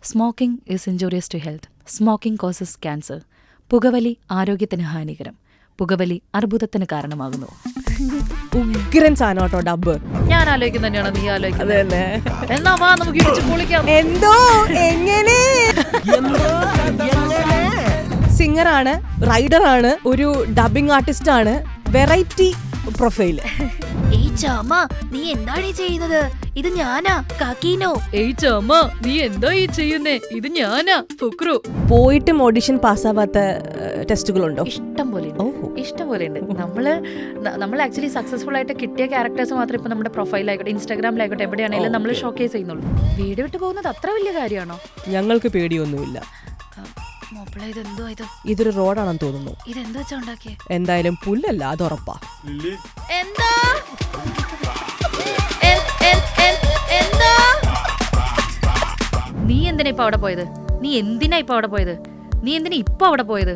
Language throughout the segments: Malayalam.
Smoking is injurious to health. Smoking causes cancer. പുകവലി ആരോഗ്യത്തിന് ഹാനികരം. പുകവലി അർബുദത്തിന് കാരണമാകുന്നു. ഉഗ്രൻ സാധനം കേട്ടോ ഡബ്. ഞാൻ ആലോചിക്കുന്ന തന്നെയാണോ നീ ആലോചിക്കുന്നത്? എന്നാ വാ നമുക്ക് ഇടിച്ച് പൊളിക്കാം. എന്തോ എങ്ങനെ സിംഗറാണ്, റൈഡറാണ്, ഒരു ഡബിംഗ് ആർട്ടിസ്റ്റ് ആണ്, വെറൈറ്റി പ്രൊഫൈല്. ഏയ് ചാമ, നീ എന്താണ് ചെയ്യുന്നത്? ഇത് ഞാനാ കാക്കീനോ. ഏയ് ചാമ, നീ എന്താ ഈ ചെയ്യുന്നേ? ഇത് ഞാനാ ഫുക്രു. പോയിട്ടും ഓഡിഷൻ പാസ്സാവാത്ത ടെസ്റ്റുകളുണ്ടോ? ഇഷ്ടം പോലെ ഉണ്ട്. നമ്മൾ ആക്ച്വലി സക്സസ്ഫുൾ ആയിട്ട് കിട്ടിയ ക്യാരക്ടേഴ്സ് മാത്രമേ ഇപ്പൊ നമ്മുടെ പ്രൊഫൈലായിക്കോട്ടെ, ഇൻസ്റ്റാഗ്രാമിലായിക്കോട്ടെ, എവിടെയാണെങ്കിലും നമ്മൾ ഷോക്കേസ് ചെയ്യുന്നുള്ളൂ. വീട് വിട്ട് പോകുന്നത് അത്ര വലിയ കാര്യമാണോ? ഞങ്ങൾക്ക് പേടിയൊന്നുമില്ല. ഇതൊരു റോഡാണെന്ന് തോന്നുന്നു. ഇതെന്താ വെച്ചാ ഉണ്ടാക്കിയേ? എന്തായാലും പുല്ലല്ല, അത് ഉറപ്പാ. എന്താ നീ എന്തിനാ ഇപ്പൊ അവിടെ പോയത്? നീ എന്തിനാ ഇപ്പൊ അവിടെ പോയത്? നീ എന്തിനാ ഇപ്പൊ അവിടെ പോയത്?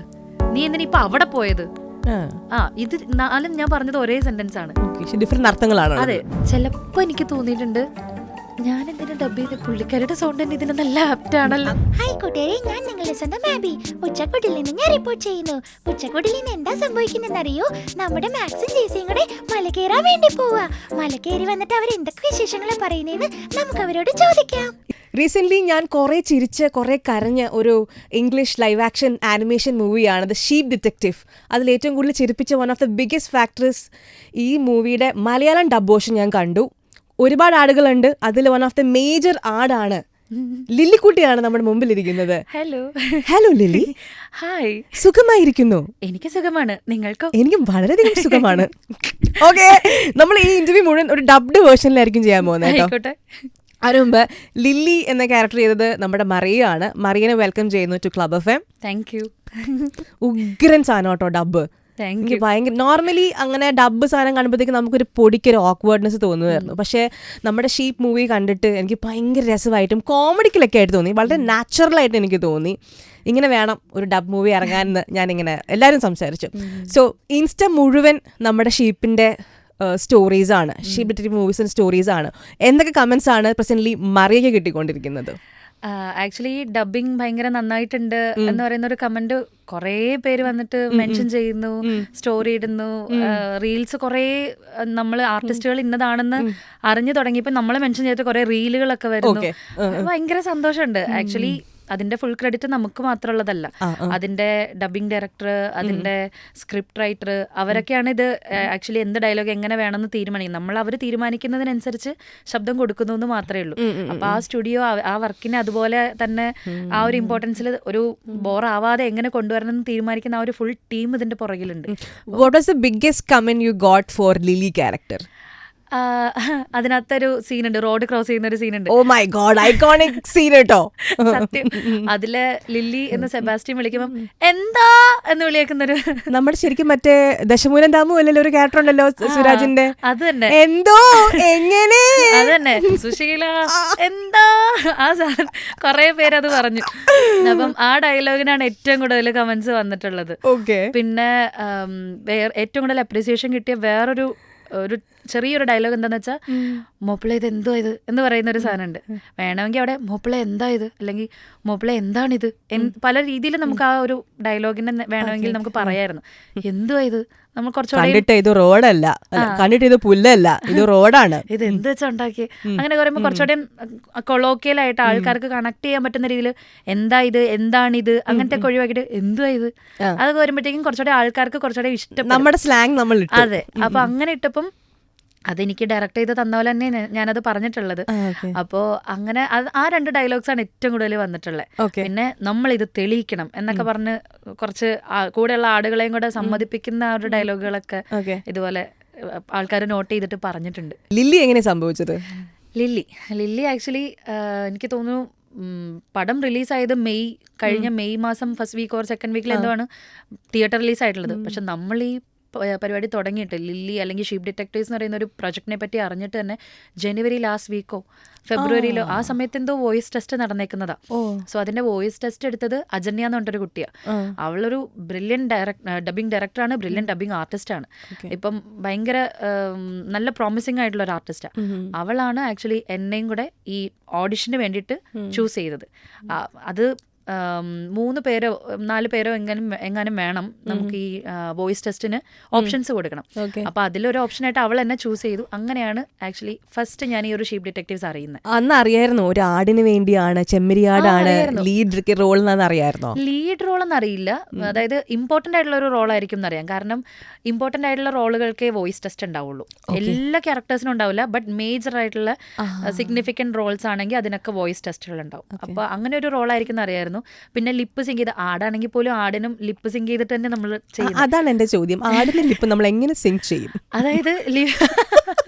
നീ എന്തിനാ ഇപ്പൊ അവിടെ പോയത്? ഇത് നാലും ഞാൻ പറഞ്ഞത് ഒരേ സെന്റൻസ് ആണ്, ഡിഫറെന്റ് അർത്ഥങ്ങളാണ്. അതെ. ചിലപ്പോ എനിക്ക് തോന്നിയിട്ടുണ്ട് ഞാൻ എന്തിനാ ഡബ് ചെയ്ത്, പുള്ളിക്കാരുടെ സൗണ്ട് തന്നെ ഇതിന് നല്ല ആപ്റ്റ് ആണല്ലോ. ഹായ് കൂട്ടുകാരെ, ഞാൻ നിങ്ങളുടെ സ്വന്തം മാബി. ഉച്ചക്കൊടിൽ നിന്ന് ഞാൻ റിപ്പോർട്ട് ചെയ്യുന്നു. ഉച്ചക്കൊടിൽ നിന്ന് എന്താ സംഭവിക്കുന്നതെന്ന് അറിയോ? നമ്മുടെ മാക്സും ജേസിയും കൂടെ മല കയറാൻ വേണ്ടി പോവാ. മല കയറി വന്നിട്ട് അവർ എന്തൊക്കെ വിശേഷങ്ങളെ പറയുന്നതെന്ന് നമുക്ക് അവരോട് ചോദിക്കാം. റീസെൻ്റ്ലി ഞാൻ കുറേ ചിരിച്ച് കുറേ കരഞ്ഞ ഒരു ഇംഗ്ലീഷ് ലൈവ് ആക്ഷൻ ആനിമേഷൻ മൂവിയാണ് ദ ഷീപ്പ് ഡിറ്റക്റ്റീവ്. അതിൽ ഏറ്റവും കൂടുതൽ ചിരിപ്പിച്ച one of the biggest factors ഈ മൂവിയുടെ മലയാളം ഡബ് വേർഷൻ ഞാൻ കണ്ടു. ഒരുപാട് ആടുകളുണ്ട്. അതിൽ വൺ ഓഫ് ദ മേജർ ആടാണ് ലില്ലിക്കുട്ടിയാണ് നമ്മുടെ മുമ്പിലിരിക്കുന്നത്. Hello lily. ഹായ്. സുഖമായിരിക്കുന്നു? എനിക്ക് സുഖമാണ്. നിങ്ങൾക്കോ? എനിക്ക് വളരെയധികം സുഖമാണ്. ഓക്കെ, നമ്മൾ ഈ ഇന്റർവ്യൂ മുഴുവൻ ഒരു ഡബ്ഡ് വേർഷനിലായിരിക്കും ചെയ്യാൻ പോകുന്നത് കേട്ടോ. അതിനു മുമ്പ് ലില്ലി എന്ന ക്യാരക്ടർ ചെയ്തത് നമ്മുടെ മറിയാണ്. മറിയനെ വെൽക്കം ചെയ്യുന്നു to club FM. Thank you. ഉഗ്രൻ സാധനം കേട്ടോ ഡബ്. എനിക്ക് ഭയങ്കര നോർമലി അങ്ങനെ ഡബ് സാധനം കാണുമ്പോഴത്തേക്ക് നമുക്കൊരു പൊടിക്കൊരു ഓക്വേർഡ്നെസ് തോന്നുമായിരുന്നു. പക്ഷേ നമ്മുടെ ഷീപ്പ് മൂവി കണ്ടിട്ട് എനിക്ക് ഭയങ്കര രസമായിട്ടും കോമഡിക്കലൊക്കെ ആയിട്ട് തോന്നി. വളരെ നാച്ചുറലായിട്ട് എനിക്ക് തോന്നി. ഇങ്ങനെ വേണം ഒരു ഡബ് മൂവി ഇറങ്ങാനെന്ന് ഞാനിങ്ങനെ എല്ലാവരും സംസാരിച്ചു. സോ ഇൻസ്റ്റ മുഴുവൻ നമ്മുടെ ഷീപ്പിൻ്റെ സ്റ്റോറീസ് ആണ്, ഷീപ്പ് ഡിറ്റക്റ്റീവ് മൂവീസിൻ്റെ സ്റ്റോറീസ് ആണ്. എന്തൊക്കെ കമൻസ് ആണ് പ്രസന്റ്ലി മറിയയ്ക്ക് കിട്ടിക്കൊണ്ടിരിക്കുന്നത്? ആക്ച്വലി ഡബിങ് ഭയങ്കര നന്നായിട്ടുണ്ട് എന്ന് പറയുന്ന ഒരു കമന്റ് കുറേ പേര് വന്നിട്ട് മെൻഷൻ ചെയ്യുന്നു, സ്റ്റോറി ഇടുന്നു, റീൽസ് കുറേ നമ്മൾ ആർട്ടിസ്റ്റുകൾ ഇന്നതാണെന്ന് അറിഞ്ഞു തുടങ്ങിയപ്പോൾ നമ്മളെ മെൻഷൻ ചെയ്തിട്ട് കുറേ റീലുകളൊക്കെ വരുന്നു. ഭയങ്കര സന്തോഷമുണ്ട്. ആക്ച്വലി അതിന്റെ ഫുൾ ക്രെഡിറ്റ് നമുക്ക് മാത്രമുള്ളതല്ല. അതിന്റെ ഡബിങ് ഡയറക്ടർ, അതിന്റെ സ്ക്രിപ്റ്റ് റൈറ്റർ, അവരൊക്കെയാണ് ഇത് ആക്ച്വലി എന്ത് ഡയലോഗ് എങ്ങനെ വേണമെന്ന് തീരുമാനിക്കുന്നത്. അവർ തീരുമാനിക്കുന്നതിനനുസരിച്ച് ശബ്ദം കൊടുക്കുന്നു എന്ന് മാത്രമേ ഉള്ളൂ. അപ്പൊ ആ സ്റ്റുഡിയോ ആ വർക്കിനെ അതുപോലെ തന്നെ ആ ഒരു ഇമ്പോർട്ടൻസിൽ ഒരു ബോർ ആവാതെ എങ്ങനെ കൊണ്ടുവരണം എന്ന് തീരുമാനിക്കുന്ന ആ ഒരു ഫുൾ ടീം ഇതിന്റെ പുറകിലുണ്ട്. What was the biggest comment you got for Lily character? അതിനകത്തൊരു സീനുണ്ട്, റോഡ് ക്രോസ് ചെയ്യുന്ന ഒരു സീനുണ്ട്. Oh my god, iconic scene കേട്ടോ. സത്യം. അതില് ലില്ലി എന്ന് സെബാസ്റ്റ്യൻ വിളിക്കുമ്പം എന്താ എന്ന് വിളിയാക്കുന്നൊരു, നമ്മുടെ ശരിക്കും മറ്റേ ദശമൂലം ദാമു അല്ലല്ലോ ഒരു ക്യാരക്ടർ ഉണ്ടല്ലോ സുരാജിന്റെ, അത് തന്നെ. എന്തോ എങ്ങനെ, അത് തന്നെ. സുശീല എന്താ, ആ സാധനം കുറെ പേരത് പറഞ്ഞു. അപ്പം ആ ഡയലോഗിനാണ് ഏറ്റവും കൂടുതൽ കമന്റ്സ് വന്നിട്ടുള്ളത്. പിന്നെ ഏറ്റവും കൂടുതൽ അപ്രീസിയേഷൻ കിട്ടിയ വേറൊരു ചെറിയൊരു ഡയലോഗ് എന്താന്ന് വെച്ചാൽ, മോപ്പിള ഇത് എന്തോ ഇത് എന്ന് പറയുന്ന ഒരു സാധനം ഉണ്ട്. വേണമെങ്കിൽ അവിടെ മോപ്പിള എന്താ ഇത്, അല്ലെങ്കിൽ മോപ്പിള എന്താണിത്, പല രീതിയിൽ നമുക്ക് ആ ഒരു ഡയലോഗിനെ വേണമെങ്കിൽ നമുക്ക് പറയായിരുന്നു. എന്തുവാ ഇത്, നമ്മൾ കുറച്ചുകൂടെ ഇത് റോഡല്ല, കണ്ടിട്ട് ഇത് പുല്ലല്ല, ഇത് റോഡാണ്, ഇത് എന്ത് വെച്ചാ ഉണ്ടാക്കി, അങ്ങനെ പറയുമ്പോൾ കുറച്ചുകൂടെ കൊളോക്കിയലായിട്ട് ആൾക്കാർക്ക് കണക്ട് ചെയ്യാൻ പറ്റുന്ന രീതിയിൽ എന്താ ഇത്, എന്താണിത്, അങ്ങനത്തെ ഒക്കെ ഒഴിവാക്കിയിട്ട് എന്തുവാ ഇത്, അതൊക്കെ വരുമ്പോഴത്തേക്കും കുറച്ചുകൂടെ ആൾക്കാർക്ക് കുറച്ചുകൂടെ ഇഷ്ടം, നമ്മുടെ സ്ലാങ് നമ്മൾ. അതെ. അപ്പൊ അങ്ങനെ ഇട്ടപ്പം അതെനിക്ക് ഡയറക്റ്റ് ചെയ്ത് തന്ന പോലെ തന്നെ ഞാനത് പറഞ്ഞിട്ടുള്ളത്. അപ്പോൾ അങ്ങനെ ആ 2 ഡയലോഗ്സ് ആണ് ഏറ്റവും കൂടുതൽ വന്നിട്ടുള്ളത്. പിന്നെ നമ്മൾ ഇത് തെളിയിക്കണം എന്നൊക്കെ പറഞ്ഞ് കുറച്ച് കൂടെയുള്ള ആടുകളെയും കൂടെ സമ്മതിപ്പിക്കുന്ന ആ ഒരു ഡയലോഗുകളൊക്കെ ഇതുപോലെ ആൾക്കാർ നോട്ട് ചെയ്തിട്ട് പറഞ്ഞിട്ടുണ്ട്. ലില്ലി എങ്ങനെ സംഭവിച്ചത്? ലില്ലി ആക്ച്വലി എനിക്ക് തോന്നുന്നു പടം റിലീസായത് കഴിഞ്ഞ മെയ് മാസം ഫസ്റ്റ് വീക്ക് ഓർ സെക്കൻഡ് വീക്കിൽ എന്തോ ആണ് തിയേറ്റർ റിലീസ് ആയിട്ടുള്ളത്. പക്ഷെ നമ്മൾ ഈ പരിപാടി തുടങ്ങിയിട്ട് ലില്ലി അല്ലെങ്കിൽ ഷീപ്പ് ഡിറ്റക്ടീവ്സ് എന്ന് പറയുന്ന ഒരു പ്രൊജക്ടിനെ പറ്റി അറിഞ്ഞിട്ട് തന്നെ ജനുവരി ലാസ്റ്റ് വീക്കോ ഫെബ്രുവരിയിലോ ആ സമയത്ത് എന്തോ വോയിസ് ടെസ്റ്റ് നടന്നേക്കുന്നതാ. സോ അതിന്റെ വോയിസ് ടെസ്റ്റ് എടുത്തത് അജന്യ എന്ന് പറഞ്ഞൊരു കുട്ടിയാണ്. അവളൊരു ബ്രില്യൻ ഡബിങ് ഡയറക്ടറാണ്, ബ്രില്യൻ ഡബിങ് ആർട്ടിസ്റ്റ് ആണ്. ഇപ്പം ഭയങ്കര നല്ല പ്രോമിസിംഗ് ആയിട്ടുള്ള ഒരു ആർട്ടിസ്റ്റാണ്. അവളാണ് ആക്ച്വലി എന്നെയും കൂടെ ഈ ഓഡിഷന് വേണ്ടിയിട്ട് ചൂസ് ചെയ്തത്. അത് 3 പേരോ 4 പേരോ എങ്ങാനും വേണം നമുക്ക് ഈ വോയിസ് ടെസ്റ്റിന് ഓപ്ഷൻസ് കൊടുക്കണം. അപ്പൊ അതിലൊരു ഓപ്ഷനായിട്ട് അവൾ എന്നെ ചൂസ് ചെയ്തു. അങ്ങനെയാണ് ആക്ച്വലി ഫസ്റ്റ് ഞാൻ ഈ ഒരു ഷീപ്പ് ഡിറ്റക്ടീവ്സ് അറിയുന്നത്. അന്ന് അറിയായിരുന്നു ഒരു ആടിന് വേണ്ടിയാണ്, ചെമ്മരിയാടാണ് ലീഡ് റോൾ എന്നാണ് അറിയായിരുന്നോ? ലീഡ് റോൾ എന്നറിയില്ല, അതായത് ഇമ്പോർട്ടന്റ് ആയിട്ടുള്ള ഒരു റോൾ ആയിരിക്കും എന്നറിയാം. കാരണം ഇമ്പോർട്ടന്റ് ആയിട്ടുള്ള റോളുകൾക്കേ വോയിസ് ടെസ്റ്റ് ഉണ്ടാവുള്ളൂ. എല്ലാ ക്യാരക്ടേഴ്സിനും ഉണ്ടാവില്ല, ബട്ട് മേജർ ആയിട്ടുള്ള സിഗ്നിഫിക്കന്റ് റോൾസ് ആണെങ്കിൽ അതിനൊക്കെ വോയിസ് ടെസ്റ്റുകൾ ഉണ്ടാവും. അപ്പൊ അങ്ങനെ ഒരു റോൾ ആയിരിക്കും എന്നറിയായിരുന്നു. പിന്നെ ലിപ്പ് സിങ്ക് ചെയ്ത് ആടാണെങ്കിൽ പോലും ആടിനും ലിപ്പ് സിങ്ക് ചെയ്തിട്ട് തന്നെ നമ്മൾ ചെയ്യും. അതാണ് എന്റെ ചോദ്യം, ആടിനും ലിപ്പ് നമ്മൾ എങ്ങനെ സിങ്ക് ചെയ്യും? അതായത്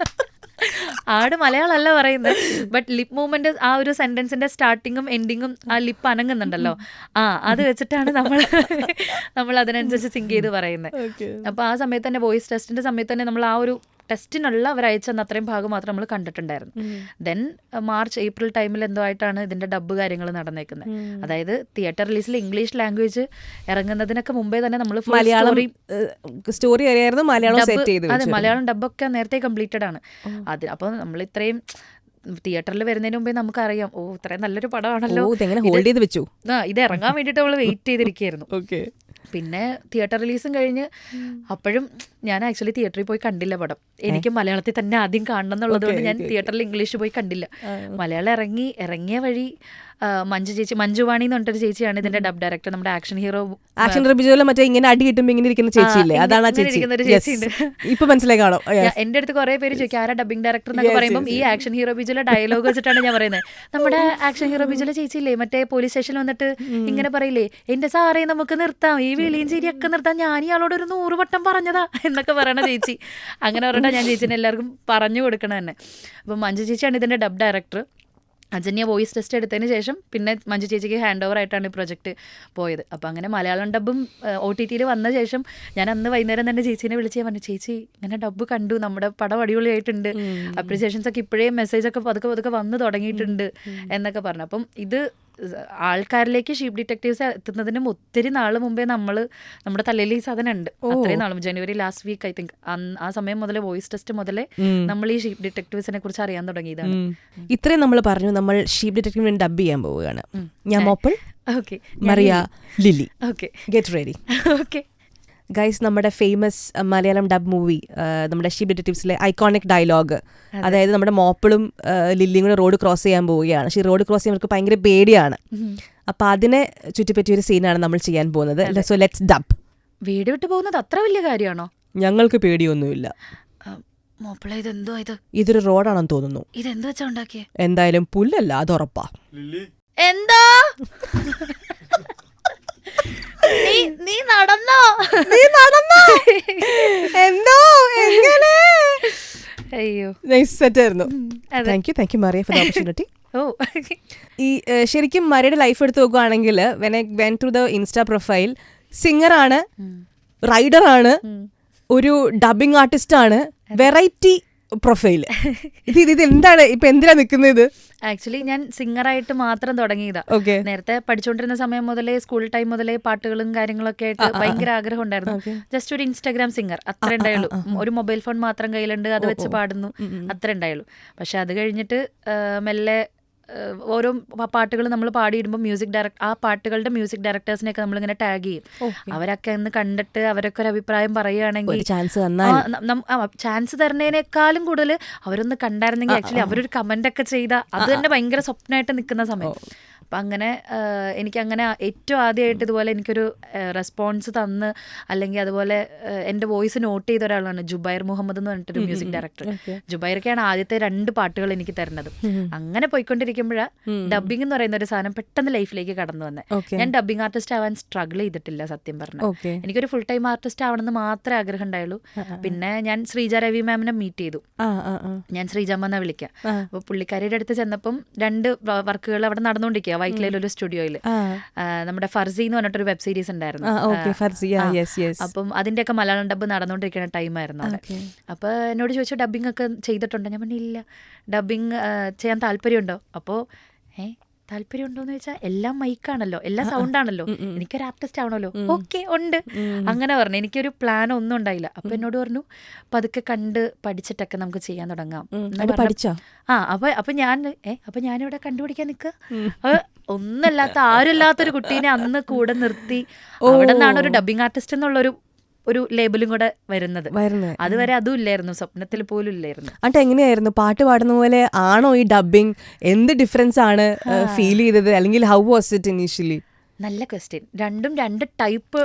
ആട് മലയാളമല്ല പറയുന്നത്, ബട്ട് ലിപ്പ് മൂവ്മെന്റ് ആ ഒരു സെന്റൻസിന്റെ സ്റ്റാർട്ടിങ്ങും എൻഡിങ്ങും ആ ലിപ്പ് അനങ്ങുന്നുണ്ടല്ലോ, അത് വെച്ചിട്ടാണ് നമ്മൾ അതിനനുസരിച്ച് സിങ്ക് ചെയ്ത് പറയുന്നത്. അപ്പൊ ആ സമയത്ത് തന്നെ വോയിസ് ടെസ്റ്റിന്റെ സമയത്ത് തന്നെ നമ്മൾ ആ ഒരു ടെസ്റ്റിനുള്ള അവർ അയച്ചെന്ന അത്രയും ഭാഗം മാത്രം നമ്മൾ കണ്ടിട്ടുണ്ടായിരുന്നു. ദെൻ മാർച്ച് ഏപ്രിൽ ടൈമിൽ എന്തോ ആയിട്ടാണ് ഇതിന്റെ ഡബ്ബ് കാര്യങ്ങൾ നടന്നേക്കുന്നത്. അതായത് തിയേറ്റർ റിലീസിൽ ഇംഗ്ലീഷ് ലാംഗ്വേജ് ഇറങ്ങുന്നതിനൊക്കെ മുമ്പേ തന്നെ നമ്മൾ സ്റ്റോറി അറിയായിരുന്നു, മലയാളം ഡബ്ബൊക്കെ നേരത്തെ കംപ്ലീറ്റഡ് ആണ്. അത് അപ്പോൾ നമ്മൾ ഇത്രയും തിയേറ്ററിൽ വരുന്നതിന് മുമ്പേ നമുക്കറിയാം, ഇത്രയും നല്ലൊരു പടമാണല്ലോ, ഇത് ഇറങ്ങാൻ വേണ്ടിയിട്ട് നമ്മൾ വെയിറ്റ് ചെയ്തിരിക്കുകയായിരുന്നു. പിന്നെ തിയേറ്റർ റിലീസും കഴിഞ്ഞ് അപ്പോഴും ഞാൻ ആക്ച്വലി തിയേറ്ററിൽ പോയി കണ്ടില്ല പടം. എനിക്ക് മലയാളത്തിൽ തന്നെ ആദ്യം കാണണം എന്നുള്ളത് കൊണ്ട് ഞാൻ തിയേറ്ററിൽ ഇംഗ്ലീഷ് പോയി കണ്ടില്ല. മലയാളം ഇറങ്ങിയ വഴി മഞ്ജുവാണി എന്ന് പറഞ്ഞൊരു ചേച്ചിയാണ് ഇതിന്റെ ഡബ് ഡയറക്ടർ. നമ്മുടെ ആക്ഷൻ ഹീറോ മറ്റേ ഇങ്ങനെ അടി കിട്ടുമ്പോ ഇങ്ങനെ ഇരിക്കുന്ന ചേച്ചിയില്ലേ, അതാണ് ചേച്ചിയുണ്ട്. ഇപ്പൊ മനസ്സിലായി കാണോ? എന്റെ അടുത്ത് കുറെ പേര് ചോദിക്കും ആരാ ഡബിംഗ് ഡയറക്ടർ എന്നൊക്കെ പറയുമ്പോൾ ഈ ആക്ഷൻ ഹീറോ ബിജുലെ ഡയലോഗ് വെച്ചിട്ടാണ് ഞാൻ പറയുന്നത്. നമ്മുടെ ആക്ഷൻ ഹീറോ ബിജുലെ ചേച്ചിയില്ലേ മറ്റേ പോലീസ് സ്റ്റേഷനിൽ വന്നിട്ട് ഇങ്ങനെ പറയില്ലേ, എന്റെ സാറേ നമുക്ക് നിർത്താം, ഈ വിളിയും ചിരിയൊക്കെ നിർത്താം, ഞാൻ ഇയാളോട് ഒരു 100 വട്ടം പറഞ്ഞതാ എന്നൊക്കെ പറയണ ചേച്ചി. അങ്ങനെ പറഞ്ഞാൽ ഞാൻ ചേച്ചിനെ എല്ലാവർക്കും പറഞ്ഞു കൊടുക്കണം തന്നെ. അപ്പം മഞ്ജു ചേച്ചിയാണ് ഇതിന്റെ dub director. Ajanya voice test എടുത്തതിന് ശേഷം പിന്നെ മഞ്ജു ചേച്ചിക്ക് ഹാൻഡ് ഓവർ ആയിട്ടാണ് ഈ പ്രൊജക്റ്റ് പോയത്. അപ്പോൾ അങ്ങനെ മലയാളം ഡബ്ബും OTT വന്ന ശേഷം ഞാൻ അന്ന് വൈകുന്നേരം തന്നെ ചേച്ചീനെ വിളിച്ച് ഞാൻ പറഞ്ഞു, ചേച്ചി ഇങ്ങനെ ഡബ്ബ് കണ്ടു, നമ്മുടെ പടം അടിപൊളിയായിട്ടുണ്ട്, അപ്രിസിയേഷൻസ് ഒക്കെ ഇപ്പോഴേ മെസ്സേജൊക്കെ പതുക്കെ വന്ന് തുടങ്ങിയിട്ടുണ്ട് എന്നൊക്കെ പറഞ്ഞു. അപ്പം ഇത് ആൾക്കാരിലേക്ക് ഷീപ്പ് ഡിറ്റക്ടീവ്സ് എത്തുന്നതിനും ഒത്തിരി നാൾ മുമ്പേ നമ്മുടെ തലയിൽ ഈ സാധനം ഉണ്ട്. അത്രയും നാളും ജനുവരി ലാസ്റ്റ് വീക്ക് ഐ തിങ്ക് ആ സമയം മുതലേ വോയിസ് ടെസ്റ്റ് മുതലേ നമ്മൾ ഈ ഷീപ്പ് ഡിറ്റക്ടീവ്സിനെ കുറിച്ച് അറിയാൻ തുടങ്ങിയതാണ്. ഇത്രയും നമ്മൾ പറഞ്ഞു, നമ്മൾ ഷീപ്പ് ഡിറ്റക്ടീവിന് ഡബ് ചെയ്യാൻ പോവുകയാണ്. ഞാൻ Mopple, Mariya, Lily. Get ready. Guys, നമ്മുടെ ഫേമസ് മലയാളം ഡബ് മൂവി, നമ്മുടെ ഷീപ്പ് ഡിറ്റക്ടീവ്സിലെ ഐക്കോണിക് ഡയലോഗ്, അതായത് നമ്മുടെ മോപ്പിളും ലില്ലിയും കൂടെ റോഡ് ക്രോസ് ചെയ്യാൻ പോവുകയാണ്. പക്ഷേ റോഡ് ക്രോസ് ചെയ്യാൻ അവർക്ക് ഭയങ്കര പേടിയാണ്. അപ്പൊ അതിനെ ചുറ്റിപ്പറ്റിയൊരു സീനാണ് നമ്മൾ ചെയ്യാൻ പോകുന്നത്. So let's dub. വീട് വിട്ട് പോകുന്നത് അത്ര വലിയ കാര്യമാണോ? ഞങ്ങൾക്ക് പേടിയൊന്നുമില്ല. മോപ്പിളെ, ഇതെന്തോ ഇതൊരു റോഡാണെന്ന് തോന്നുന്നു. ഇതെന്താ വെച്ചാ ഉണ്ടാക്കിയേ? എന്തായാലും പുല്ലല്ല, അത് ഉറപ്പാ. എന്താ നീ നടന്നോ? എന്തോ എങ്ങനെ? അയ്യോ, സെറ്റായിരുന്നു. Thank you Mariya for the opportunity. ഈ ശരിക്കും മറിയുടെ ലൈഫ് എടുത്ത് നോക്കുകയാണെങ്കിൽ when I went through the insta profile, സിംഗറാണ്, റൈഡറാണ്, ഒരു ഡബിംഗ് ആർട്ടിസ്റ്റ് ആണ്, വെറൈറ്റി പ്രൊഫൈല്. ഇത് എന്താണ് ഇപ്പൊ എന്തിനാ നിൽക്കുന്നത്? ആക്ച്വലി ഞാൻ സിംഗറായിട്ട് മാത്രം തുടങ്ങിയതാ. നേരത്തെ പഠിച്ചുകൊണ്ടിരുന്ന സമയം മുതലേ, സ്കൂൾ ടൈം മുതലേ പാട്ടുകളും കാര്യങ്ങളൊക്കെ ആയിട്ട് ഭയങ്കര ആഗ്രഹം ഉണ്ടായിരുന്നു. ജസ്റ്റ് ഒരു ഇൻസ്റ്റാഗ്രാം സിംഗർ അത്ര ഉണ്ടായുള്ളൂ. ഒരു മൊബൈൽ ഫോൺ മാത്രം കയ്യിലുണ്ട്, അത് വെച്ച് പാടുന്നു, അത്ര ഉണ്ടായുള്ളൂ. പക്ഷെ അത് കഴിഞ്ഞിട്ട് മെല്ലെ ഓരോ പാട്ടുകൾ നമ്മൾ പാടിയിടുമ്പോൾ ആ പാട്ടുകളുടെ മ്യൂസിക് ഡയറക്ടേഴ്സിനെയൊക്കെ നമ്മളിങ്ങനെ ടാഗ് ചെയ്യും. അവരൊക്കെ ഒന്ന് കണ്ടിട്ട് അവരൊക്കെ ഒരു അഭിപ്രായം പറയുകയാണെങ്കിൽ, ചാൻസ് തരുന്നതിനേക്കാളും കൂടുതൽ അവരൊന്ന് കണ്ടായിരുന്നെങ്കിൽ, ആക്ച്വലി അവരൊരു കമന്റ് ഒക്കെ ചെയ്താൽ അത് തന്നെ ഭയങ്കര സ്വപ്നമായിട്ട് നിൽക്കുന്ന സമയം. അപ്പം അങ്ങനെ എനിക്കങ്ങനെ ഏറ്റവും ആദ്യമായിട്ട് ഇതുപോലെ എനിക്കൊരു റെസ്പോൺസ് തന്ന്, അല്ലെങ്കിൽ അതുപോലെ എൻ്റെ വോയിസ് നോട്ട് ചെയ്ത ഒരാളാണ് ജുബൈർ മുഹമ്മദ് എന്ന് പറഞ്ഞിട്ടൊരു മ്യൂസിക് ഡയറക്ടർ. ജുബൈറൊക്കെയാണ് ആദ്യത്തെ 2 പാട്ടുകൾ എനിക്ക് തരുന്നത്. അങ്ങനെ പോയിക്കൊണ്ടിരിക്കും ചെയ്തുകൊണ്ടിരിക്കുമ്പോഴാണ് ഡബിംഗ് എന്ന് പറയുന്ന ഒരു സാധനം പെട്ടെന്ന് ലൈഫിലേക്ക് കടന്നു വന്നത്. ഞാൻ ഡബിംഗ് ആർട്ടിസ്റ്റ് ആവാൻ സ്ട്രഗിൾ ചെയ്തിട്ടില്ല സത്യം പറഞ്ഞാൽ. എനിക്കൊരു ഫുൾ ടൈം ആർട്ടിസ്റ്റ് ആവണമെന്ന് മാത്രമേ ആഗ്രഹം ഉണ്ടായുള്ളൂ. പിന്നെ ഞാൻ ശ്രീജ രവി മാമിനെ മീറ്റ് ചെയ്തു. ഞാൻ ശ്രീജമ്മ എന്നാ വിളിക്കാം. അപ്പൊ പുള്ളിക്കാരിയുടെ അടുത്ത് ചെന്നപ്പം 2 വർക്കുകൾ അവിടെ നടന്നുകൊണ്ടിരിക്കുക വൈറ്റ്ലയിൽ ഒരു സ്റ്റുഡിയോയിൽ. നമ്മുടെ ഫർസി എന്ന് പറഞ്ഞിട്ടൊരു വെബ് സീരീസ് ഉണ്ടായിരുന്നു. അപ്പം അതിന്റെയൊക്കെ മലയാളം ഡബ് നടന്നുകൊണ്ടിരിക്കുന്ന ടൈമായിരുന്നു അവിടെ. അപ്പൊ എന്നോട് ചോദിച്ചു ഡബിംഗ് ഒക്കെ ചെയ്തിട്ടുണ്ടോ? ഞാൻ പറഞ്ഞില്ല. ഡബിംഗ് ചെയ്യാൻ താല്പര്യമുണ്ടോ? അപ്പോൾ താല്പര്യം ഉണ്ടോന്ന് ചോദിച്ചാൽ എല്ലാം മൈക്കാണല്ലോ, എല്ലാം സൗണ്ട് ആണല്ലോ, എനിക്കൊരു ആർട്ടിസ്റ്റ് ആവണല്ലോ. ഓക്കെ ഉണ്ട്, അങ്ങനെ പറഞ്ഞു. എനിക്കൊരു പ്ലാൻ ഒന്നും ഉണ്ടായില്ല. അപ്പൊ എന്നോട് പറഞ്ഞു പതുക്കെ കണ്ട് പഠിച്ചിട്ടൊക്കെ നമുക്ക് ചെയ്യാൻ തുടങ്ങാം. അപ്പൊ ഞാനിവിടെ കണ്ടുപിടിക്കാൻ നിൽക്കുക. ഒന്നല്ലാത്ത ആരുമില്ലാത്തൊരു കുട്ടീനെ അന്ന് കൂടെ നിർത്തി. അവിടെ നിന്നാണ് ഒരു ഡബിംഗ് ആർട്ടിസ്റ്റ് എന്നുള്ളൊരു ലേബലും കൂടെ വരുന്നത്. അതുവരെ അതും ഇല്ലായിരുന്നു, സ്വപ്നത്തിൽ പോലും ഇല്ലായിരുന്നു. എന്നിട്ട് എങ്ങനെയായിരുന്നു പാട്ട് പാടുന്ന പോലെ ആണോ ഈ ഡബിംഗ്? എന്ത് ഡിഫറൻസ് ആണ് ഫീൽ ചെയ്തത്? അല്ലെങ്കിൽ ഹൗ വാസ് ഇറ്റ് ഇനീഷ്യലി? നല്ല ക്വസ്റ്റ്യൻ. രണ്ടും 2 ടൈപ്പ്.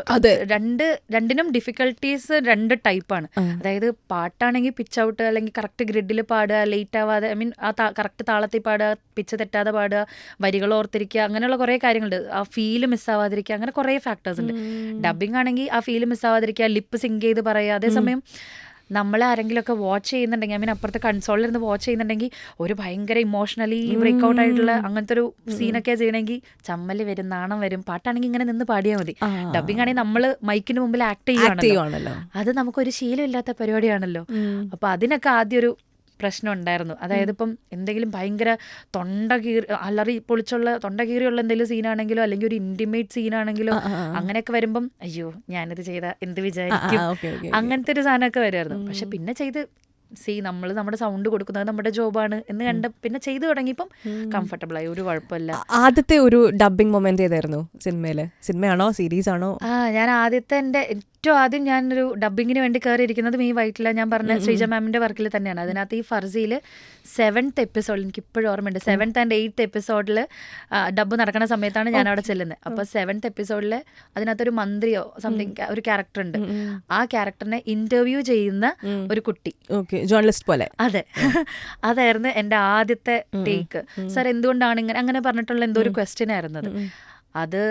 രണ്ടിനും ഡിഫിക്കൽട്ടീസ് 2 ടൈപ്പാണ്. അതായത് പാട്ടാണെങ്കിൽ പിച്ച് ഔട്ട് അല്ലെങ്കിൽ കറക്റ്റ് ഗ്രിഡിൽ പാടുക, ലേറ്റ് ആവാതെ, ഐ മീൻ ആ കറക്റ്റ് താളത്തിൽ പാടുക, പിച്ച് തെറ്റാതെ പാടുക, വരികൾ ഓർത്തിരിക്കുക, അങ്ങനെയുള്ള കുറേ കാര്യങ്ങളുണ്ട്. ആ ഫീല് മിസ്സാവാതിരിക്കുക, അങ്ങനെ കുറേ ഫാക്ടേഴ്സ് ഉണ്ട്. ഡബിംഗ് ആണെങ്കിൽ ആ ഫീല് മിസ്സാവാതിരിക്കുക, ലിപ്പ് സിങ്ക് ചെയ്ത് പറയുക. അതേസമയം നമ്മളെ ആരെങ്കിലും ഒക്കെ വാച്ച് ചെയ്യുന്നുണ്ടെങ്കിൽ, ഐ മീൻ അപ്പുറത്തെ കൺസോളിലിരുന്ന് വാച്ച് ചെയ്യുന്നുണ്ടെങ്കിൽ ഒരു ഭയങ്കര ഇമോഷണലി ബ്രേക്ക്ഔട്ട് ആയിട്ടുള്ള അങ്ങനത്തെ ഒരു സീനൊക്കെ ചെയ്യണമെങ്കിൽ ചമ്മല് വരും, നാണം വരും. പാട്ടാണെങ്കിൽ ഇങ്ങനെ നിന്ന് പാടിയാൽ മതി. ഡബിംഗ് ആണെങ്കിൽ നമ്മൾ മൈക്കിന് മുമ്പിൽ ആക്ട് ചെയ്യുകയാണല്ലോ. അത് നമുക്കൊരു ശീലമില്ലാത്ത പരിപാടിയാണല്ലോ. അപ്പൊ അതിനൊക്കെ ആദ്യം ഒരു പ്രശ്നം ഉണ്ടായിരുന്നു. അതായത് ഇപ്പം എന്തെങ്കിലും ഭയങ്കര അലറി പൊളിച്ചുള്ള തൊണ്ട കീറിയുള്ള എന്തെങ്കിലും സീനാണെങ്കിലോ അല്ലെങ്കിൽ ഒരു ഇന്റിമേറ്റ് സീനാണെങ്കിലോ അങ്ങനെയൊക്കെ വരുമ്പം അയ്യോ ഞാനിത് ചെയ്ത എന്ത് വിചാരിക്കും, അങ്ങനത്തെ ഒരു സാധനമൊക്കെ വരുമായിരുന്നു. പക്ഷെ പിന്നെ ചെയ്ത് നമ്മൾ നമ്മുടെ സൗണ്ട് കൊടുക്കുന്നത് നമ്മുടെ ജോബാണ് എന്ന് കണ്ട പിന്നെ ചെയ്തു തുടങ്ങിയപ്പം കംഫർട്ടബിൾ ആയി, ഒരു കുഴപ്പമില്ല. ആദ്യത്തെ ഒരു ഡബിംഗ് മൊമെന്റ് ഏതായിരുന്നു സിനിമയില്? സിനിമയാണോ സീരീസ് ആണോ? ഞാൻ ആദ്യത്തെ ഏറ്റവും ആദ്യം ഞാനൊരു ഡബിങ്ങിന് വേണ്ടി കയറിയിരിക്കുന്നതും ഈ വൈറ്റില ഞാൻ പറഞ്ഞ ശ്രീജ മാമിന്റെ വർക്കിൽ തന്നെയാണ്. അതിനകത്ത് ഈ ഫർസിയിൽ 7th എപ്പിസോഡിൽ എനിക്ക് ഇപ്പോഴും ഓർമ്മയുണ്ട്. 7th and 8th എപ്പിസോഡിൽ ഡബ് നടക്കുന്ന സമയത്താണ് ഞാൻ അവിടെ ചെല്ലുന്നത്. അപ്പോൾ 7th എപ്പിസോഡിൽ അതിനകത്തൊരു മന്ത്രിയോ സംതിങ് ഒരു ക്യാരക്ടർ ഉണ്ട്. ആ ക്യാരക്ടറിനെ ഇന്റർവ്യൂ ചെയ്യുന്ന ഒരു കുട്ടി, ജേർണലിസ്റ്റ് പോലെ. അതെ, അതായിരുന്നു എൻ്റെ ആദ്യത്തെ ടേക്ക്. സാർ എന്തുകൊണ്ടാണ് ഇങ്ങനെ അങ്ങനെ പറഞ്ഞിട്ടുള്ള എന്തോ ഒരു ക്വസ്റ്റ്യൻ ആയിരുന്നത്. അത്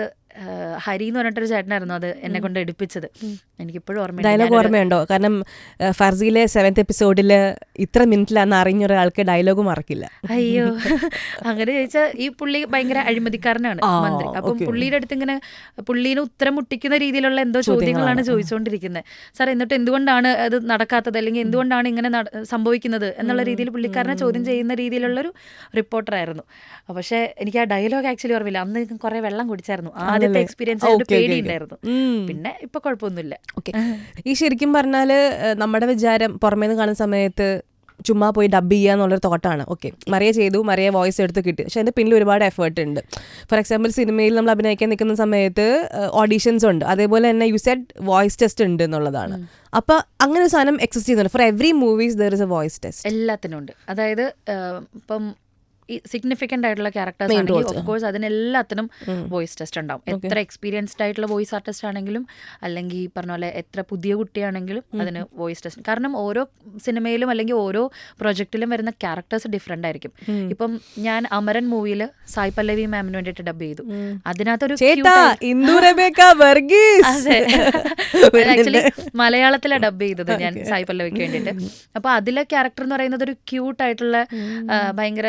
ഹരി എന്ന് പറഞ്ഞിട്ടൊരു ചേട്ടനായിരുന്നു അത് എന്നെ കൊണ്ട് എടുപ്പിച്ചത്. എനിക്കിപ്പോഴും ഓർമ്മയുണ്ട്. ഡയലോഗ് ഓർമ്മയുണ്ടോ? കാരണം ഫർസിയിലെ 7th എപ്പിസോഡിൽ ഇത്ര മിനിറ്റിലാന്ന് അറിഞ്ഞ ഒരാൾക്ക് ഡയലോഗ് മറക്കില്ല. അയ്യോ, അങ്ങനെ ചോദിച്ചാൽ ഈ പുള്ളി ഭയങ്കര അഴിമതിക്കാരനാണ് മന്ത്രി. അപ്പം പുള്ളിയുടെ അടുത്ത് ഇങ്ങനെ പുള്ളീനെ ഉത്തരം മുട്ടിക്കുന്ന രീതിയിലുള്ള എന്തോ ചോദ്യങ്ങളാണ് ചോദിച്ചുകൊണ്ടിരിക്കുന്നത്. സാർ എന്നിട്ട് എന്തുകൊണ്ടാണ് അത് നടക്കാത്തത് അല്ലെങ്കിൽ എന്തുകൊണ്ടാണ് ഇങ്ങനെ സംഭവിക്കുന്നത് എന്നുള്ള രീതിയിൽ പുള്ളിക്കാരനെ ചോദ്യം ചെയ്യുന്ന രീതിയിലുള്ളൊരു റിപ്പോർട്ടറായിരുന്നു. പക്ഷെ എനിക്ക് ആ ഡയലോഗ് ആക്ച്വലി ഓർമ്മയില്ല. അന്ന് കുറെ വെള്ളം കുടിച്ചായിരുന്നു. ആദ്യത്തെ എക്സ്പീരിയൻസ് ആയിട്ട് പേടിയുണ്ടായിരുന്നു. പിന്നെ ഇപ്പൊ കുഴപ്പമൊന്നുമില്ല. ഓക്കെ, ഈ ശരിക്കും പറഞ്ഞാല് നമ്മുടെ വിചാരം പുറമേന്ന് കാണുന്ന സമയത്ത് ചുമ്മാ പോയി ഡബ് ചെയ്യുക എന്നുള്ളൊരു തോട്ടാണ്. ഓക്കെ, മറിയ ചെയ്തു, മറിയ വോയിസ് എടുത്ത് കിട്ടി. പക്ഷെ അതിൻ്റെ പിന്നിൽ ഒരുപാട് എഫേർട്ട് ഉണ്ട്. ഫോർ എക്സാമ്പിൾ സിനിമയിൽ നമ്മൾ അഭിനയിക്കാൻ നിൽക്കുന്ന സമയത്ത് ഓഡീഷൻസ് ഉണ്ട്. അതേപോലെ തന്നെ യു സെഡ് വോയിസ് ടെസ്റ്റ് ഉണ്ട് എന്നുള്ളതാണ്. അപ്പൊ അങ്ങനെ ഒരു സാധനം എക്സിസ്റ്റ് ചെയ്യുന്നുണ്ട്. For every movies there is A voice test. എല്ലാത്തിനും ഉണ്ട്. അതായത് ഇപ്പം സിഗ്നിഫിക്കൻ്റ് ആയിട്ടുള്ള ക്യാരക്ടേഴ്സ് ആണെങ്കിൽ ഓഫ് കോഴ്സ് അതിനെല്ലാത്തിനും വോയിസ് ടെസ്റ്റ് ഉണ്ടാവും. എത്ര എക്സ്പീരിയൻസ്ഡ് ആയിട്ടുള്ള വോയിസ് ആർട്ടിസ്റ്റ് ആണെങ്കിലും അല്ലെങ്കിൽ പറഞ്ഞ പോലെ എത്ര പുതിയ കുട്ടിയാണെങ്കിലും അതിന് വോയിസ് ടെസ്റ്റ്. കാരണം ഓരോ സിനിമയിലും അല്ലെങ്കിൽ ഓരോ പ്രൊജക്റ്റിലും വരുന്ന ക്യാരക്ടേഴ്സ് ഡിഫറെൻ്റ് ആയിരിക്കും. ഇപ്പം ഞാൻ അമരൻ മൂവിയിൽ സായ് പല്ലവി മാമിന് വേണ്ടിയിട്ട് ഡബ് ചെയ്തു. അതിനകത്തൊരു ആക്ച്വലി മലയാളത്തിലാണ് ഡബ് ചെയ്തത് ഞാൻ സായ് പല്ലവിക്ക് വേണ്ടിയിട്ട്. അപ്പൊ അതിലെ ക്യാരക്ടർ എന്ന് പറയുന്നത് ഒരു ക്യൂട്ടായിട്ടുള്ള ഭയങ്കര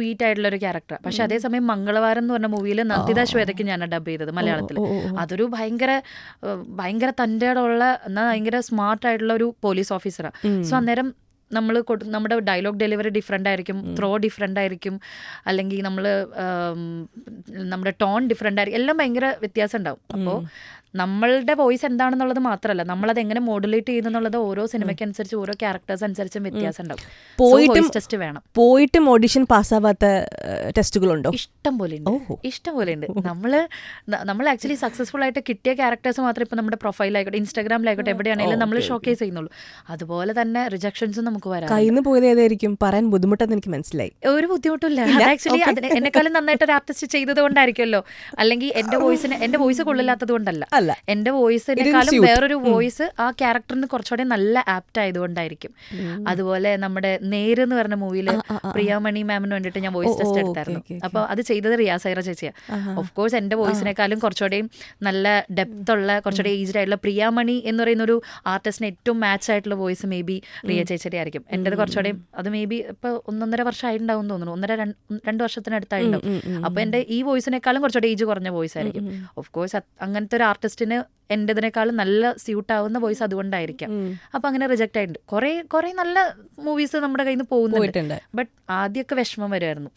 സ്വീറ്റ് ആയിട്ടുള്ള ഒരു ക്യാരക്ടർ. പക്ഷെ അതേസമയം മംഗളവാരം എന്ന് പറഞ്ഞ മൂവിയിൽ നന്ദിത ശ്വേതയ്ക്ക് ഞാൻ ഡബ് ചെയ്തത് മലയാളത്തിൽ. അതൊരു ഭയങ്കര തൻ്റെ ഉള്ള എന്നാൽ ഭയങ്കര സ്മാർട്ട് ആയിട്ടുള്ള ഒരു പോലീസ് ഓഫീസറാണ്. സോ അന്നേരം നമ്മുടെ ഡയലോഗ് ഡെലിവറി ഡിഫറെൻ്റ് ആയിരിക്കും, ത്രോ ഡിഫറെൻ്റ് ആയിരിക്കും, അല്ലെങ്കിൽ നമ്മുടെ ടോൺ ഡിഫറെൻ്റ് ആയിരിക്കും, എല്ലാം ഭയങ്കര വ്യത്യാസം ഉണ്ടാവും. അപ്പോൾ നമ്മളുടെ വോയിസ് എന്താണെന്നുള്ളത് മാത്രമല്ല നമ്മളത് എങ്ങനെ മോഡുലേറ്റ് ചെയ്യുന്നുള്ളത് ഓരോ സിനിമയ്ക്ക് അനുസരിച്ച് ഓരോ ക്യാരക്ടേഴ്സ് അനുസരിച്ചും വ്യത്യാസം ഉണ്ടാവും. ടെസ്റ്റ് വേണം. പോയിട്ടും ഓഡിഷൻ പാസ്സാവാത്ത ടെസ്റ്റുകളുണ്ടോ? ഇഷ്ടം പോലെ ഉണ്ട്. നമ്മൾ ആക്ച്വലി സക്സസ്ഫുൾ ആയിട്ട് കിട്ടിയ ക്യാരക്ടേഴ്സ് മാത്രമേ ഇപ്പം നമ്മുടെ പ്രൊഫൈലായിക്കോട്ടെ ഇൻസ്റ്റാഗ്രാമിലായിക്കോട്ടെ എവിടെയാണെങ്കിലും നമ്മൾ ഷോക്കേസ് ചെയ്യുന്നുള്ളൂ. അതുപോലെ തന്നെ റിജക്ഷൻസും നമുക്ക് വരാം. കയ്യിൽ നിന്ന് പോയത് ഏതായിരിക്കും പറയാൻ ബുദ്ധിമുട്ടെന്ന് എനിക്ക് മനസ്സിലായി. ഒരു ബുദ്ധിമുട്ടില്ല. ആക്ച്വലി എന്നെക്കാളും നന്നായിട്ട് ഒരു ആർട്ടിസ്റ്റ് ചെയ്തത് കൊണ്ടായിരിക്കുമല്ലോ, അല്ലെങ്കിൽ എന്റെ വോയിസ് കൊള്ളില്ലാത്തത് കൊണ്ടല്ല. അല്ല. എന്റെ വോയിസിനെക്കാളും വേറൊരു വോയിസ് ആ ക്യാരക്ടറിന് കുറച്ചുകൂടെ നല്ല ആപ്റ്റ് ആയതുകൊണ്ടായിരിക്കും. അതുപോലെ നമ്മുടെ നേര് എന്ന് പറഞ്ഞ മൂവിയില് പ്രിയാമണി മാമിന് വേണ്ടിയിട്ട് ഞാൻ വോയിസ് ടെസ്റ്റ് എടുത്തായിരുന്നു. അപ്പൊ അത് ചെയ്തത് റിയാസൈറ ചേച്ചിയാണ്. ഓഫ് കോഴ്സ് എന്റെ വോയിസിനെക്കാളും കുറച്ചുകൂടെയും നല്ല ഡെപ്ത് ഉള്ള കുറച്ചുകൂടെ ഏജ്ഡ് ആയിട്ടുള്ള പ്രിയാമണി എന്ന് പറയുന്ന ഒരു ആർട്ടിസ്റ്റിന് ഏറ്റവും മാച്ച് ആയിട്ടുള്ള വോയിസ് മേ ബി റിയ ചേച്ചിയുടെ ആയിരിക്കും. എന്റേത് കുറച്ചുകൂടെയും അത് മേ ബി ഇപ്പൊ 1.5 വർഷം ആയിട്ടുണ്ടാവും തോന്നുന്നു, 1.5-2 വർഷത്തിനടുത്തായിട്ടുണ്ടാവും. അപ്പൊ എന്റെ ഈ വോയിസിനേക്കാളും കുറച്ചുകൂടെ ഏജ് കുറഞ്ഞ വോയിസ് ആയിരിക്കും. ഓഫ് കോഴ്സ് അങ്ങനത്തെ ഒരു ആർട്ടിസ്റ്റിന് എന്റേതിനേക്കാളും നല്ല സ്യൂട്ട് ആവുന്ന വോയിസ് അതുകൊണ്ടായിരിക്കാം. അപ്പൊ അങ്ങനെ റിജക്ട് ആയിട്ടുണ്ട്. കുറെ നല്ല മൂവീസ് നമ്മുടെ കയ്യിൽ നിന്ന് പോകുന്നുണ്ട്. ബട്ട് ആദ്യമൊക്കെ വിഷമം വരുമായിരുന്നു.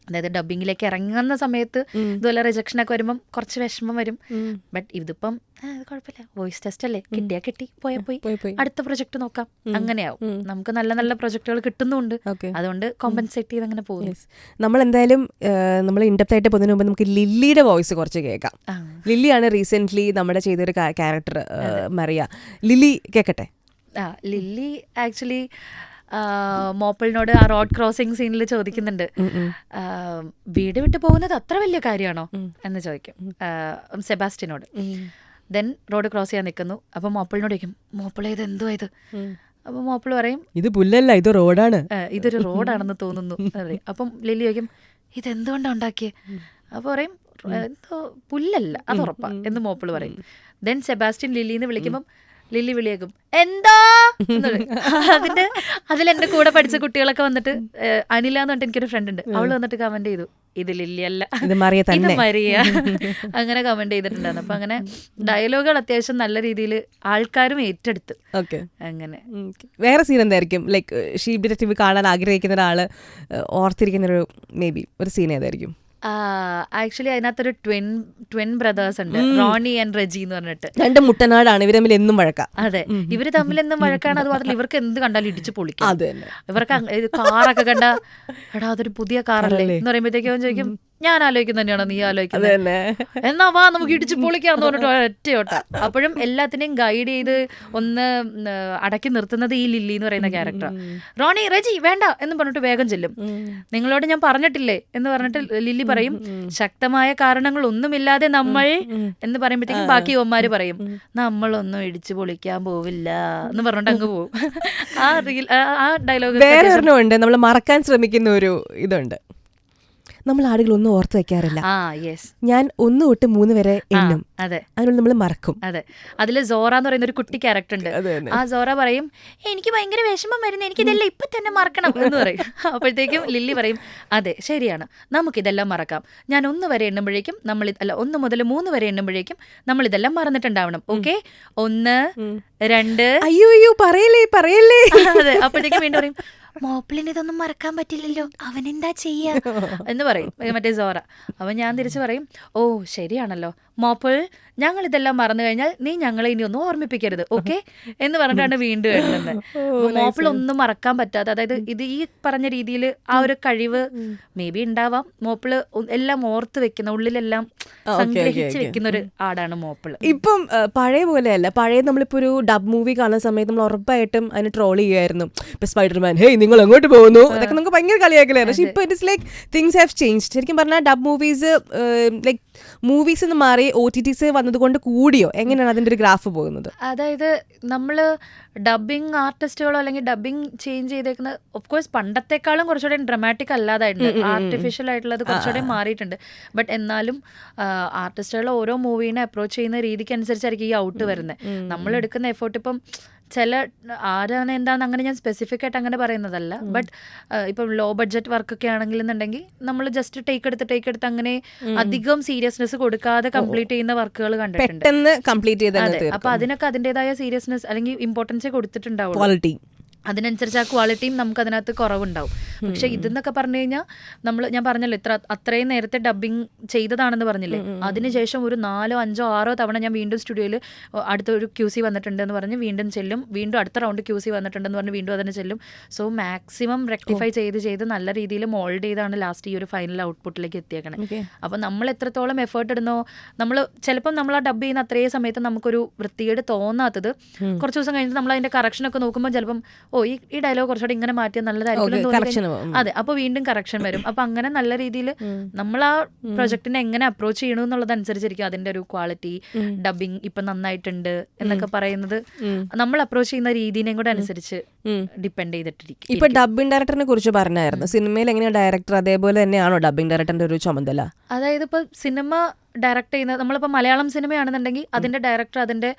അതായത് ഡബിങ്ങിലേക്ക് ഇറങ്ങുന്ന സമയത്ത് ഇതുപോലെ റിജക്ഷൻ ഒക്കെ വരുമ്പം കുറച്ച് വിഷമം വരും. ബട്ട് ഇതിപ്പം കുഴപ്പമില്ല, വോയിസ് ടെസ്റ്റ് അല്ലേ, കിട്ടിയാ കിട്ടി, പോയാ പോയി, അടുത്ത പ്രൊജക്ട് നോക്കാം, അങ്ങനെയാവും. നമുക്ക് നല്ല നല്ല പ്രൊജക്ടുകൾ കിട്ടുന്നുണ്ട്, അതുകൊണ്ട് കോമ്പൻസേറ്റ് ചെയ്ത് അങ്ങനെ പോകും. നമ്മൾ എന്തായാലും നമ്മൾ ഇൻഡെപ്ത് ആയിട്ട് പോകുന്നതിന് മുമ്പ് നമുക്ക് ലില്ലിയുടെ വോയിസ് കുറച്ച് കേൾക്കാം. ലില്ലിയാണ് റീസെന്റ് നമ്മുടെ ചെയ്തൊരു ക്യാരക്ടർ മറിയ. ലില്ലി കേൾക്കട്ടെ. ലില്ലി ആക്ച്വലി മോപ്പിളിനോട് ആ റോഡ് ക്രോസിംഗ് സീനിൽ ചോദിക്കുന്നുണ്ട്, വീട് വിട്ടു പോകുന്നത് അത്ര വലിയ കാര്യമാണോ എന്ന് ചോദിക്കും സെബാസ്റ്റ്യനോട്. ദെൻ റോഡ് ക്രോസ് ചെയ്യാൻ നിൽക്കുന്നു. അപ്പൊ മോപ്പിളിനോട് ചോദിക്കും, മോപ്പിളെ ഇത് എന്തോ ഇത്? അപ്പൊ മോപ്പിൾ പറയും, ഇത് പുല്ലല്ല, ഇത് റോഡാണ്, ഇതൊരു റോഡാണെന്ന് തോന്നുന്നു. അപ്പം ലില്ലി ചോദിക്കും, ഇതെന്തുകൊണ്ടാണ് ഉണ്ടാക്കിയത്? അപ്പൊ പറയും, എന്തോ പുല്ലല്ല, അത് ഉറപ്പാ എന്ന് മോപ്പിൾ പറയും. ദെൻ സെബാസ്റ്റ്യൻ ലില്ലിന്ന് വിളിക്കുമ്പം ലില്ലി വിളിയേക്കും, എന്താ? അതിലെന്റെ കൂടെ പഠിച്ച കുട്ടികളൊക്കെ വന്നിട്ട്, അനില എന്ന് പറഞ്ഞിട്ട് എനിക്കൊരു ഫ്രണ്ട് ഉണ്ട്, അവള് വന്നിട്ട് കമന്റ് ചെയ്തു, ഇത് ലില്ലി അല്ല, ഇത് മറിയ, അങ്ങനെ കമന്റ് ചെയ്തിട്ടുണ്ടായിരുന്നു. അപ്പൊ അങ്ങനെ ഡയലോഗുകൾ അത്യാവശ്യം നല്ല രീതിയിൽ ആൾക്കാരും ഏറ്റെടുത്ത്. അങ്ങനെ വേറെ സീൻ എന്തായിരിക്കും ലൈക്ക് ഷീപ്പ് ഡിറ്റക്റ്റീവ് കാണാൻ ആഗ്രഹിക്കുന്ന ഒരാള് ഓർത്തിരിക്കുന്ന ഒരു മേ ബി ഒരു സീൻ ഏതായിരിക്കും? ആക്ച്വലി അതിനകത്തൊരു ട്വിൻ ബ്രദേഴ്സ് ഉണ്ട്, റോണി ആൻഡ് റെജി എന്ന് പറഞ്ഞിട്ട്. രണ്ട് മുട്ടനാടാണ്, ഇവർ തമ്മിൽ എന്നും വഴക്കാം. അതെ, ഇവര് തമ്മിൽ എന്നും വഴക്കാണ്. അത് മാത്രമല്ല ഇവർക്ക് എന്ത് കണ്ടാലും ഇടിച്ചു പൊളിക്കും. ഇവർക്ക് കാറൊക്കെ കണ്ട, എടാ അതൊരു പുതിയ കാറല്ലേ എന്ന് പറയുമ്പോഴത്തേക്കും അവൻ ചോദിക്കും, ഞാൻ ആലോചിക്കുന്ന തന്നെയാണോ നീ ആലോചിക്കുന്നത്, എന്നാ വാ നമുക്ക് ഇടിച്ചു പൊളിക്കാന്ന് പറഞ്ഞിട്ട് ഒറ്റയോട്ട. അപ്പോഴും എല്ലാത്തിനെയും ഗൈഡ് ചെയ്ത് ഒന്ന് അടക്കി നിർത്തുന്നത് ഈ ലില്ലി എന്ന് പറയുന്ന ക്യാരക്ടർ. റോണി റെജി വേണ്ട എന്ന് പറഞ്ഞിട്ട് വേഗം ചെല്ലും. നിങ്ങളോട് ഞാൻ പറഞ്ഞിട്ടില്ലേ എന്ന് പറഞ്ഞിട്ട് ലില്ലി പറയും, ശക്തമായ കാരണങ്ങൾ ഒന്നുമില്ലാതെ നമ്മൾ എന്ന് പറയുമ്പോഴത്തേക്കും ബാക്കി യുവന്മാര് പറയും, നമ്മളൊന്നും ഇടിച്ചു പൊളിക്കാൻ പോവില്ല എന്ന് പറഞ്ഞിട്ട് അങ്ങ് പോകും. ആ ഡയലോഗ് വേറെ ഒരെണ്ണമുണ്ട്, നമ്മൾ മറക്കാൻ ശ്രമിക്കുന്ന ഒരു ഇതുണ്ട്, നമ്മൾ ആളുകളൊന്നും ഓർത്ത് വെക്കാറില്ല. ഞാൻ 1 തൊട്ട് 3 വരെ എണ്ണും, അതിനുള്ള നമ്മൾ മറക്കും. അതെ, അതില് സോറ എന്ന് പറയുന്ന ഒരു കുട്ടി ക്യാരക്ടർ ഉണ്ട്. ആ സോറ പറയും, എനിക്ക് ഭയങ്കര വിഷമം വരുന്നു, എനിക്കിതെല്ലാം ഇപ്പൊ തന്നെ മറക്കണം എന്ന് പറയും. അപ്പോഴത്തേക്കും ലില്ലി പറയും, അതെ ശരിയാണ്, നമുക്കിതെല്ലാം മറക്കാം. ഞാൻ 1 വരെ എണ്ണുമ്പോഴേക്കും 1 മുതൽ 3 വരെ എണ്ണുമ്പോഴേക്കും നമ്മൾ ഇതെല്ലാം മറന്നിട്ടുണ്ടാവണം. ഓക്കെ, 1 2 അയ്യോ പറയല്ലേ. അതെ, അപ്പോഴത്തേക്കും വീണ്ടും പറയും, മോപ്പിളിന് ഇതൊന്നും മറക്കാൻ പറ്റില്ലല്ലോ, അവനെന്താ ചെയ്യാ എന്ന് പറയും മറ്റേ സോറ. അപ്പൊ ഞാൻ തിരിച്ചു പറയും, ഓ ശരിയാണല്ലോ മോപ്പിൾ, ഞങ്ങൾ ഇതെല്ലാം മറന്നു കഴിഞ്ഞാൽ നീ ഞങ്ങളെ ഇനി ഒന്നും ഓർമ്മിപ്പിക്കരുത്, ഓക്കെ എന്ന് പറഞ്ഞിട്ടാണ് വീണ്ടും എഴുതുന്നത്. മോപ്പിൾ ഒന്നും മറക്കാൻ പറ്റാതെ, അതായത് ഇത് ഈ പറഞ്ഞ രീതിയിൽ ആ ഒരു കഴിവ് മേ ബി ഉണ്ടാവാം. മോപ്പിള് എല്ലാം ഓർത്ത് വെക്കുന്ന, ഉള്ളിലെല്ലാം സംഗ്രഹിച്ച് വെക്കുന്ന ഒരു ആടാണ് മോപ്പിള്. ഇപ്പം പഴയ പോലെയല്ല. പഴയ നമ്മളിപ്പോ ഒരു ഡബ് മൂവി കാണുന്ന സമയത്ത് നമ്മൾ ഉറപ്പായിട്ടും അതിന് ട്രോൾ ചെയ്യുമായിരുന്നു. ഇപ്പൊ സ്പൈഡർമാൻ, ഹേയ് നിങ്ങൾ എങ്ങോട്ട് പോകുന്നു, അതൊക്കെ നമുക്ക് ഭയങ്കര കളിയാക്കലായിരുന്നു. പക്ഷെ ഇപ്പൊ it's like things have changed. ശരിക്കും പറഞ്ഞാൽ ഡബ് മൂവീസ് ലൈക്ക് മൂവീസ് എന്ന് മാറി OTTs വന്നതുകൊണ്ട് കൂടിയോ, എങ്ങനെയാണ് അതിന്റെ ഒരു ഗ്രാഫ് പോകുന്നത്? അതായത് നമ്മള് ഡബിങ് ആർട്ടിസ്റ്റുകളോ അല്ലെങ്കിൽ ഡബിങ് ചേഞ്ച് ചെയ്തേക്കുന്ന ഓഫ് കോഴ്സ് പണ്ടത്തെക്കാളും കുറച്ചുകൂടെ ഡ്രമാറ്റിക് അല്ലാതായിട്ടുണ്ട്, ആർട്ടിഫിഷ്യൽ ആയിട്ടുള്ളത് കുറച്ചുകൂടെ മാറിയിട്ടുണ്ട്. ബട്ട് എന്നാലും ആർട്ടിസ്റ്റുകൾ ഓരോ മൂവീനെ അപ്രോച്ച് ചെയ്യുന്ന രീതിക്ക് അനുസരിച്ചായിരിക്കും ഈ ഔട്ട് വരുന്നത്. നമ്മൾ എടുക്കുന്ന എഫേർട്ട് ഇപ്പം ചില ആരാണ് എന്താന്ന് അങ്ങനെ ഞാൻ സ്പെസിഫിക് ആയിട്ട് അങ്ങനെ പറയുന്നതല്ല. ബട്ട് ഇപ്പം ലോ ബഡ്ജറ്റ് വർക്കൊക്കെ ആണെങ്കിലെന്നുണ്ടെങ്കിൽ നമ്മൾ ജസ്റ്റ് ടേക്ക് എടുത്ത് അങ്ങനെ അധികം സീരിയസ്നെസ് കൊടുക്കാതെ കംപ്ലീറ്റ് ചെയ്യുന്ന വർക്കുകൾ കണ്ടിട്ടുണ്ട്. അപ്പൊ അതിനൊക്കെ അതിൻ്റെതായ സീരിയസ്നെസ് അല്ലെങ്കിൽ ഇമ്പോർട്ടൻസ് കൊടുത്തിട്ടുണ്ടാവും. അതിനനുസരിച്ച് ആ ക്വാളിറ്റിയും നമുക്ക് അതിനകത്ത് കുറവുണ്ടാവും. പക്ഷെ ഇതെന്നൊക്കെ പറഞ്ഞു കഴിഞ്ഞാൽ ഞാൻ പറഞ്ഞല്ലോ അത്രയും നേരത്തെ ഡബിങ് ചെയ്തതാണെന്ന് പറഞ്ഞില്ലേ, അതിനുശേഷം ഒരു 4, 5, 6 തവണ ഞാൻ വീണ്ടും സ്റ്റുഡിയോയിൽ അടുത്തൊരു QC വന്നിട്ടുണ്ടെന്ന് പറഞ്ഞ് വീണ്ടും ചെല്ലും, വീണ്ടും അടുത്ത റൗണ്ട് QC വന്നിട്ടുണ്ടെന്ന് പറഞ്ഞ് വീണ്ടും അതിന് ചെല്ലും. സോ മാക്സിമം റെക്ടിഫൈ ചെയ്ത് നല്ല രീതിയിൽ മോൾഡ് ചെയ്താണ് ലാസ്റ്റ് ഈ ഒരു ഫൈനൽ ഔട്ട്പുട്ടിലേക്ക് എത്തിയേക്കണേ. അപ്പോൾ നമ്മൾ എത്രത്തോളം എഫേർട്ട് ഇടുന്നോ, നമ്മൾ ചിലപ്പം നമ്മൾ ആ ഡബ് ചെയ്യുന്ന അത്രയും സമയത്ത് നമുക്കൊരു വൃത്തികേട് തോന്നാത്തത് കുറച്ച് ദിവസം കഴിഞ്ഞിട്ട് നമ്മൾ അതിൻ്റെ കറക്ഷനൊക്കെ നോക്കുമ്പോൾ ചിലപ്പം ഓ ഈ ഡയലോഗ് കുറച്ചുകൂടെ ഇങ്ങനെ മാറ്റിയാൽ നല്ലതായിരിക്കും correction അതെ, അപ്പൊ വീണ്ടും കറക്ഷൻ വരും. അപ്പൊ അങ്ങനെ നല്ല രീതിയിൽ നമ്മൾ ആ പ്രൊജക്ടിനെ എങ്ങനെ അപ്രോച്ച് ചെയ്യണം എന്നുള്ളതനുസരിച്ചിരിക്കും അതിന്റെ ഒരു ക്വാളിറ്റി. ഡബിങ് ഇപ്പൊ നന്നായിട്ടുണ്ട് എന്നൊക്കെ പറയുന്നത് നമ്മൾ അപ്രോച്ച് ചെയ്യുന്ന രീതിനെയും കൂടെ അനുസരിച്ച് ഡിപ്പെൻഡ് ചെയ്തിട്ടിരിക്കും. ഇപ്പൊ ഡബിംഗ് ഡയറക്ടറിനെ കുറിച്ച് പറഞ്ഞായിരുന്നു, സിനിമയിൽ എങ്ങനെയാണ് ഡയറക്ടർ അതേപോലെ തന്നെയാണോ ഡബിംഗ് ഡയറക്ടറിന്റെ ഒരു ചുമതല? അതായത് ഇപ്പൊ സിനിമ ഡയറക്ട് ചെയ്യുന്ന നമ്മളിപ്പോൾ മലയാളം സിനിമയാണെന്നുണ്ടെങ്കിൽ അതിന്റെ ഡയറക്ടർ അതിന്റെ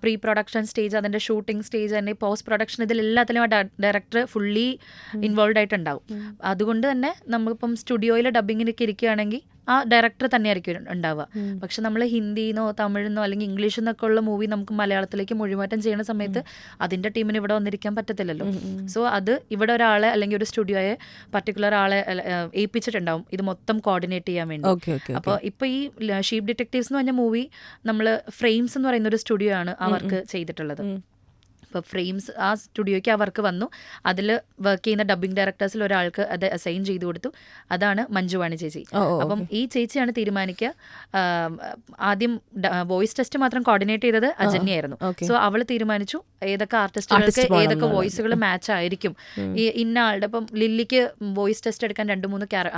പ്രീ പ്രൊഡക്ഷൻ സ്റ്റേജ്, അതിന്റെ ഷൂട്ടിംഗ് സ്റ്റേജ്, അതിന്റെ പോസ്റ്റ് പ്രൊഡക്ഷൻ, ഇതിലെല്ലാത്തിലും ആ ഡയറക്ടർ ഫുള്ളി ഇൻവോൾവ് ആയിട്ടുണ്ടാവും. അതുകൊണ്ട് തന്നെ നമ്മളിപ്പം സ്റ്റുഡിയോയിൽ ഡബിങ്ങിനൊക്കെ ഇരിക്കുകയാണെങ്കിൽ ആ ഡയറക്ടർ തന്നെയായിരിക്കും ഉണ്ടാവുക. പക്ഷെ നമ്മൾ ഹിന്ദിന്നോ തമിഴിന്നോ അല്ലെങ്കിൽ ഇംഗ്ലീഷിൽ നിന്നൊക്കെ ഉള്ള മൂവി നമുക്ക് മലയാളത്തിലേക്ക് മൊഴിമാറ്റം ചെയ്യുന്ന സമയത്ത് അതിന്റെ ടീമിന് ഇവിടെ വന്നിരിക്കാൻ പറ്റത്തില്ലല്ലോ. സോ അത് ഇവിടെ ഒരാളെ അല്ലെങ്കിൽ ഒരു സ്റ്റുഡിയോയെ പർട്ടിക്കുലർ ആളെ ഏൽപ്പിച്ചിട്ടുണ്ടാവും ഇത് മൊത്തം കോർഡിനേറ്റ് ചെയ്യാൻ വേണ്ടി. അപ്പോൾ ഇപ്പൊ ഈ ഷീപ്പ് ഡിറ്റക്റ്റീവ്സ് എന്ന് പറഞ്ഞ മൂവി നമ്മൾ ഫ്രെയിംസ് എന്ന് പറയുന്ന ഒരു സ്റ്റുഡിയോ ആണ് ആ വർക്ക് ചെയ്തിട്ടുള്ളത്. ഇപ്പോൾ ഫ്രെയിംസ് ആ സ്റ്റുഡിയോയ്ക്ക് ആ വർക്ക് വന്നു. അതിൽ വർക്ക് ചെയ്യുന്ന ഡബ്ബിംഗ് ഡയറക്ടേഴ്സിൽ ഒരാൾക്ക് അത് അസൈൻ ചെയ്തു കൊടുത്തു. അതാണ് മഞ്ജുവാണി ചേച്ചി. അപ്പം ഈ ചേച്ചിയാണ് തീരുമാനിക്കുക. ആദ്യം വോയിസ് ടെസ്റ്റ് മാത്രം കോർഡിനേറ്റ് ചെയ്തത് അജന്യായിരുന്നു. സോ അവൾ തീരുമാനിച്ചു ഏതൊക്കെ ആർട്ടിസ്റ്റുകൾക്ക് ഏതൊക്കെ വോയിസുകൾ മാച്ച് ആയിരിക്കും. ഈ ഇന്ന ആളുടെ ഇപ്പം ലില്ലിക്ക് വോയിസ് ടെസ്റ്റ് എടുക്കാൻ 2-3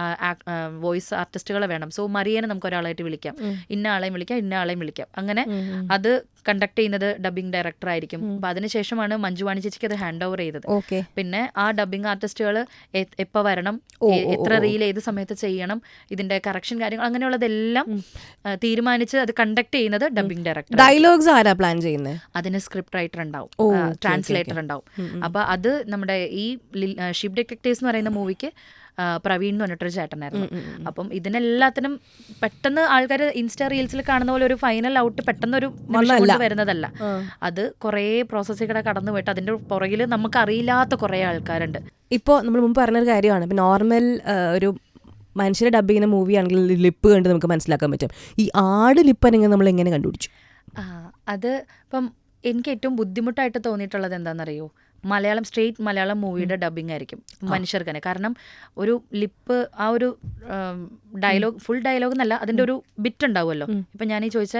വോയിസ് ആർട്ടിസ്റ്റുകളെ വേണം. സോ മറിയനെ നമുക്ക് ഒരാളായിട്ട് വിളിക്കാം, ഇന്ന ആളെയും വിളിക്കാം, ഇന്ന ആളെയും വിളിക്കാം. അങ്ങനെ അത് കണ്ടക്ട് ചെയ്യുന്നത് ഡബിംഗ് ഡയറക്ടർ ആയിരിക്കും. അപ്പൊ അതിനുശേഷമാണ് മഞ്ജുവാണി ചേച്ചിക്ക് അത് ഹാൻഡ് ഓവർ ചെയ്തത്. പിന്നെ ആ ഡബിംഗ് ആർട്ടിസ്റ്റുകൾ എപ്പോൾ വരണം, എത്ര റീൽ ഏത് സമയത്ത് ചെയ്യണം, ഇതിന്റെ കറക്ഷൻ കാര്യങ്ങൾ അങ്ങനെയുള്ളതെല്ലാം തീരുമാനിച്ച് അത് കണ്ടക്ട് ചെയ്യുന്നത് ഡബിംഗ് ഡയറക്ടർ. ഡയലോഗ്സ് ആരാ പ്ലാൻ ചെയ്യുന്നത്? അതിന് സ്ക്രിപ്റ്റ് റൈറ്റർ ഉണ്ടാവും, ട്രാൻസ്ലേറ്റർ ഉണ്ടാവും. അപ്പൊ അത് നമ്മുടെ ഈ ഷിപ്പ് ഡിറ്റക്റ്റീവ്സ് എന്ന് പറയുന്ന മൂവിക്ക് പ്രവീൺ എന്ന് പറഞ്ഞിട്ടൊരു ചേട്ടനായിരുന്നു. അപ്പം ഇതിനെല്ലാത്തിനും പെട്ടെന്ന് ആൾക്കാർ ഇൻസ്റ്റാ റീൽസിൽ കാണുന്ന പോലെ ഒരു ഫൈനൽ ഔട്ട് പെട്ടെന്ന് ഒരു വരുന്നതല്ല. അത് കുറേ പ്രോസസ്സിലൂടെ കടന്നു പോയിട്ട് അതിന്റെ പുറകിൽ നമുക്ക് അറിയില്ലാത്ത കുറേ ആൾക്കാരുണ്ട്. ഇപ്പോൾ നമ്മൾ മുമ്പ് പറഞ്ഞൊരു കാര്യമാണ്, ഇപ്പം നോർമൽ ഒരു മനുഷ്യരെ ഡബ് ചെയ്യുന്ന മൂവി ആണെങ്കിൽ ലിപ്പ് കണ്ട് നമുക്ക് മനസ്സിലാക്കാൻ പറ്റും. ഈ ആട് ലിപ്പനെങ്കിൽ നമ്മൾ എങ്ങനെ കണ്ടുപിടിച്ചു? അത് ഇപ്പം എനിക്ക് ഏറ്റവും ബുദ്ധിമുട്ടായിട്ട് തോന്നിയിട്ടുള്ളത് എന്താണെന്നറിയോ, മലയാളം സ്ട്രെയിറ്റ് മലയാളം മൂവിയുടെ ഡബിങ് ആയിരിക്കും മനുഷ്യർക്ക് തന്നെ. കാരണം ഒരു ലിപ്പ് ആ ഒരു ഡയലോഗ് ഫുൾ ഡയലോഗ് എന്നല്ല, അതിൻ്റെ ഒരു ബിറ്റ് ഉണ്ടാവുമല്ലോ. ഇപ്പം ഞാനീ ചോദിച്ച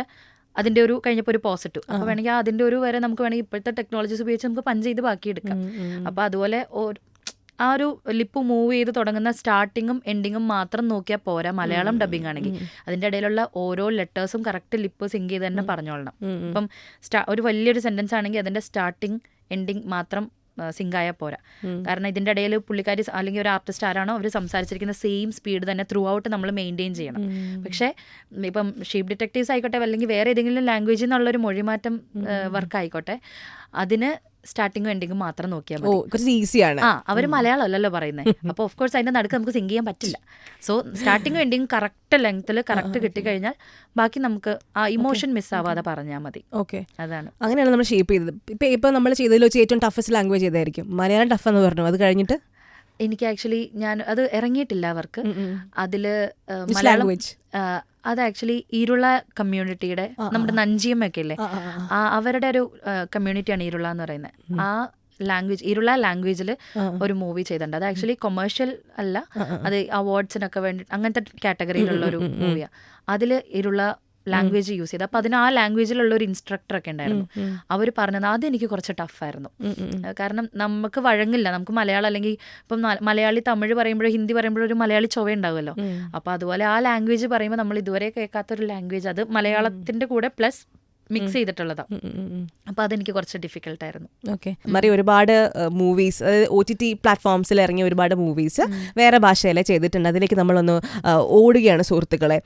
അതിൻ്റെ ഒരു കഴിഞ്ഞപ്പോൾ ഒരു പോസിറ്റീവ്, അപ്പോൾ വേണമെങ്കിൽ അതിൻ്റെ ഒരു വരെ നമുക്ക് വേണമെങ്കിൽ ഇപ്പോഴത്തെ ടെക്നോളജീസ് ഉപയോഗിച്ച് നമുക്ക് പഞ്ച് ചെയ്ത് ബാക്കിയെടുക്കാം. അപ്പോൾ അതുപോലെ ആ ഒരു ലിപ്പ് മൂവ് ചെയ്ത് തുടങ്ങുന്ന സ്റ്റാർട്ടിങ്ങും എൻഡിങ്ങും മാത്രം നോക്കിയാൽ പോരാ മലയാളം ഡബിങ് ആണെങ്കിൽ. അതിൻ്റെ ഇടയിലുള്ള ഓരോ ലെറ്റേഴ്സും കറക്റ്റ് ലിപ്പ് സിങ്ക് ചെയ്ത് തന്നെ പറഞ്ഞോളണം. ഇപ്പം ഒരു വലിയൊരു സെൻറ്റൻസ് ആണെങ്കിൽ അതിൻ്റെ സ്റ്റാർട്ടിങ് എൻഡിങ് മാത്രം സിങ്കായാൽ പോരാ. കാരണം ഇതിൻ്റെ ഇടയിൽ പുള്ളിക്കാരി അല്ലെങ്കിൽ ഒരു ആർട്ടിസ്റ്റ് ആരാണോ അവർ സംസാരിച്ചിരിക്കുന്ന സെയിം സ്പീഡ് തന്നെ ത്രൂ ഔട്ട് നമ്മൾ മെയിൻറ്റെയിൻ ചെയ്യണം. പക്ഷേ ഇപ്പം ഷീപ്പ് ഡിറ്റക്റ്റീവ്സ് ആയിക്കോട്ടെ അല്ലെങ്കിൽ വേറെ ഏതെങ്കിലും ലാംഗ്വേജിൽ നിന്നുള്ളൊരു മൊഴിമാറ്റം വർക്ക് ആയിക്കോട്ടെ, അതിന് സ്റ്റാർട്ടിങ്ങും എൻഡിങ്ങും മാത്രം നോക്കിയാൽ മതി. ഈസിയാണ്. അവർ മലയാളം അല്ലല്ലോ പറയുന്നത്. അപ്പോൾ ഓഫ് കോഴ്സ് അതിൻ്റെ നടുക്ക് നമുക്ക് സിങ്ക് ചെയ്യാൻ പറ്റില്ല. സോ സ്റ്റാർട്ടിങ്ങും എൻഡിങ്ങും കറക്റ്റ് ലെങ്ത്തിൽ കറക്റ്റ് കിട്ടിക്കഴിഞ്ഞാൽ ബാക്കി നമുക്ക് ആ ഇമോഷൻ മിസ്സാവാതെ പറഞ്ഞാൽ മതി. ഓക്കെ, അതാണ് അങ്ങനെയാണ് നമ്മൾ ഷേപ്പ് ചെയ്തത്. ഇപ്പം നമ്മൾ ചെയ്തതിൽ വെച്ച് ഏറ്റവും ടഫസ്റ്റ് ലാംഗ്വേജ് ഏതായിരിക്കും? മലയാളം ടഫ് എന്ന് പറഞ്ഞു. അത് കഴിഞ്ഞിട്ട് എനിക്ക് ആക്ച്വലി ഞാൻ അത് ഇറങ്ങിയിട്ടില്ല അവർക്ക്. അതില് മലയാളം അത് ആക്ച്വലി ഈരുള്ള കമ്മ്യൂണിറ്റിയുടെ നമ്മുടെ നഞ്ചിയമ്മയൊക്കെ ഇല്ലേ, അവരുടെ ഒരു കമ്മ്യൂണിറ്റിയാണ് ഈരുള്ള എന്ന് പറയുന്നത്. ആ ലാംഗ്വേജ് ഈരുള്ള ലാംഗ്വേജിൽ ഒരു മൂവി ചെയ്തിട്ടുണ്ട്. അത് ആക്ച്വലി കൊമേഴ്ഷ്യൽ അല്ല, അത് അവാർഡ്സിനൊക്കെ വേണ്ടി അങ്ങനത്തെ കാറ്റഗറിയിലുള്ള ഒരു മൂവിയാണ്. അതിൽ ഈരുള്ള ലാംഗ്വേജ് യൂസ് ചെയ്ത്. അപ്പോൾ അതിന് ആ ലാംഗ്വേജിലുള്ള ഒരു ഇൻസ്ട്രക്ടറൊക്കെ ഉണ്ടായിരുന്നു. അവർ പറഞ്ഞത് അതെനിക്ക് കുറച്ച് ടഫായിരുന്നു. കാരണം നമുക്ക് വഴങ്ങില്ല. നമുക്ക് മലയാളം അല്ലെങ്കിൽ ഇപ്പം മലയാളി തമിഴ് പറയുമ്പോഴോ ഹിന്ദി പറയുമ്പോഴോ ഒരു മലയാളി ചൊവ്വ ഉണ്ടാവുമല്ലോ. അപ്പോൾ അതുപോലെ ആ ലാംഗ്വേജ് പറയുമ്പോൾ നമ്മൾ ഇതുവരെ കേൾക്കാത്തൊരു ലാംഗ്വേജ്, അത് മലയാളത്തിൻ്റെ കൂടെ പ്ലസ് മിക്സ് ചെയ്തിട്ടുള്ളതാണ്. അപ്പോൾ അതെനിക്ക് കുറച്ച് ഡിഫിക്കൽട്ടായിരുന്നു. ഓക്കെ, മറി ഒരുപാട് മൂവീസ് OTT പ്ലാറ്റ്ഫോംസിൽ ഇറങ്ങിയ ഒരുപാട് മൂവീസ് വേറെ ഭാഷയിലെ ചെയ്തിട്ടുണ്ട്. അതിലേക്ക് നമ്മളൊന്ന് ഓടുകയാണ് സുഹൃത്തുക്കളെ.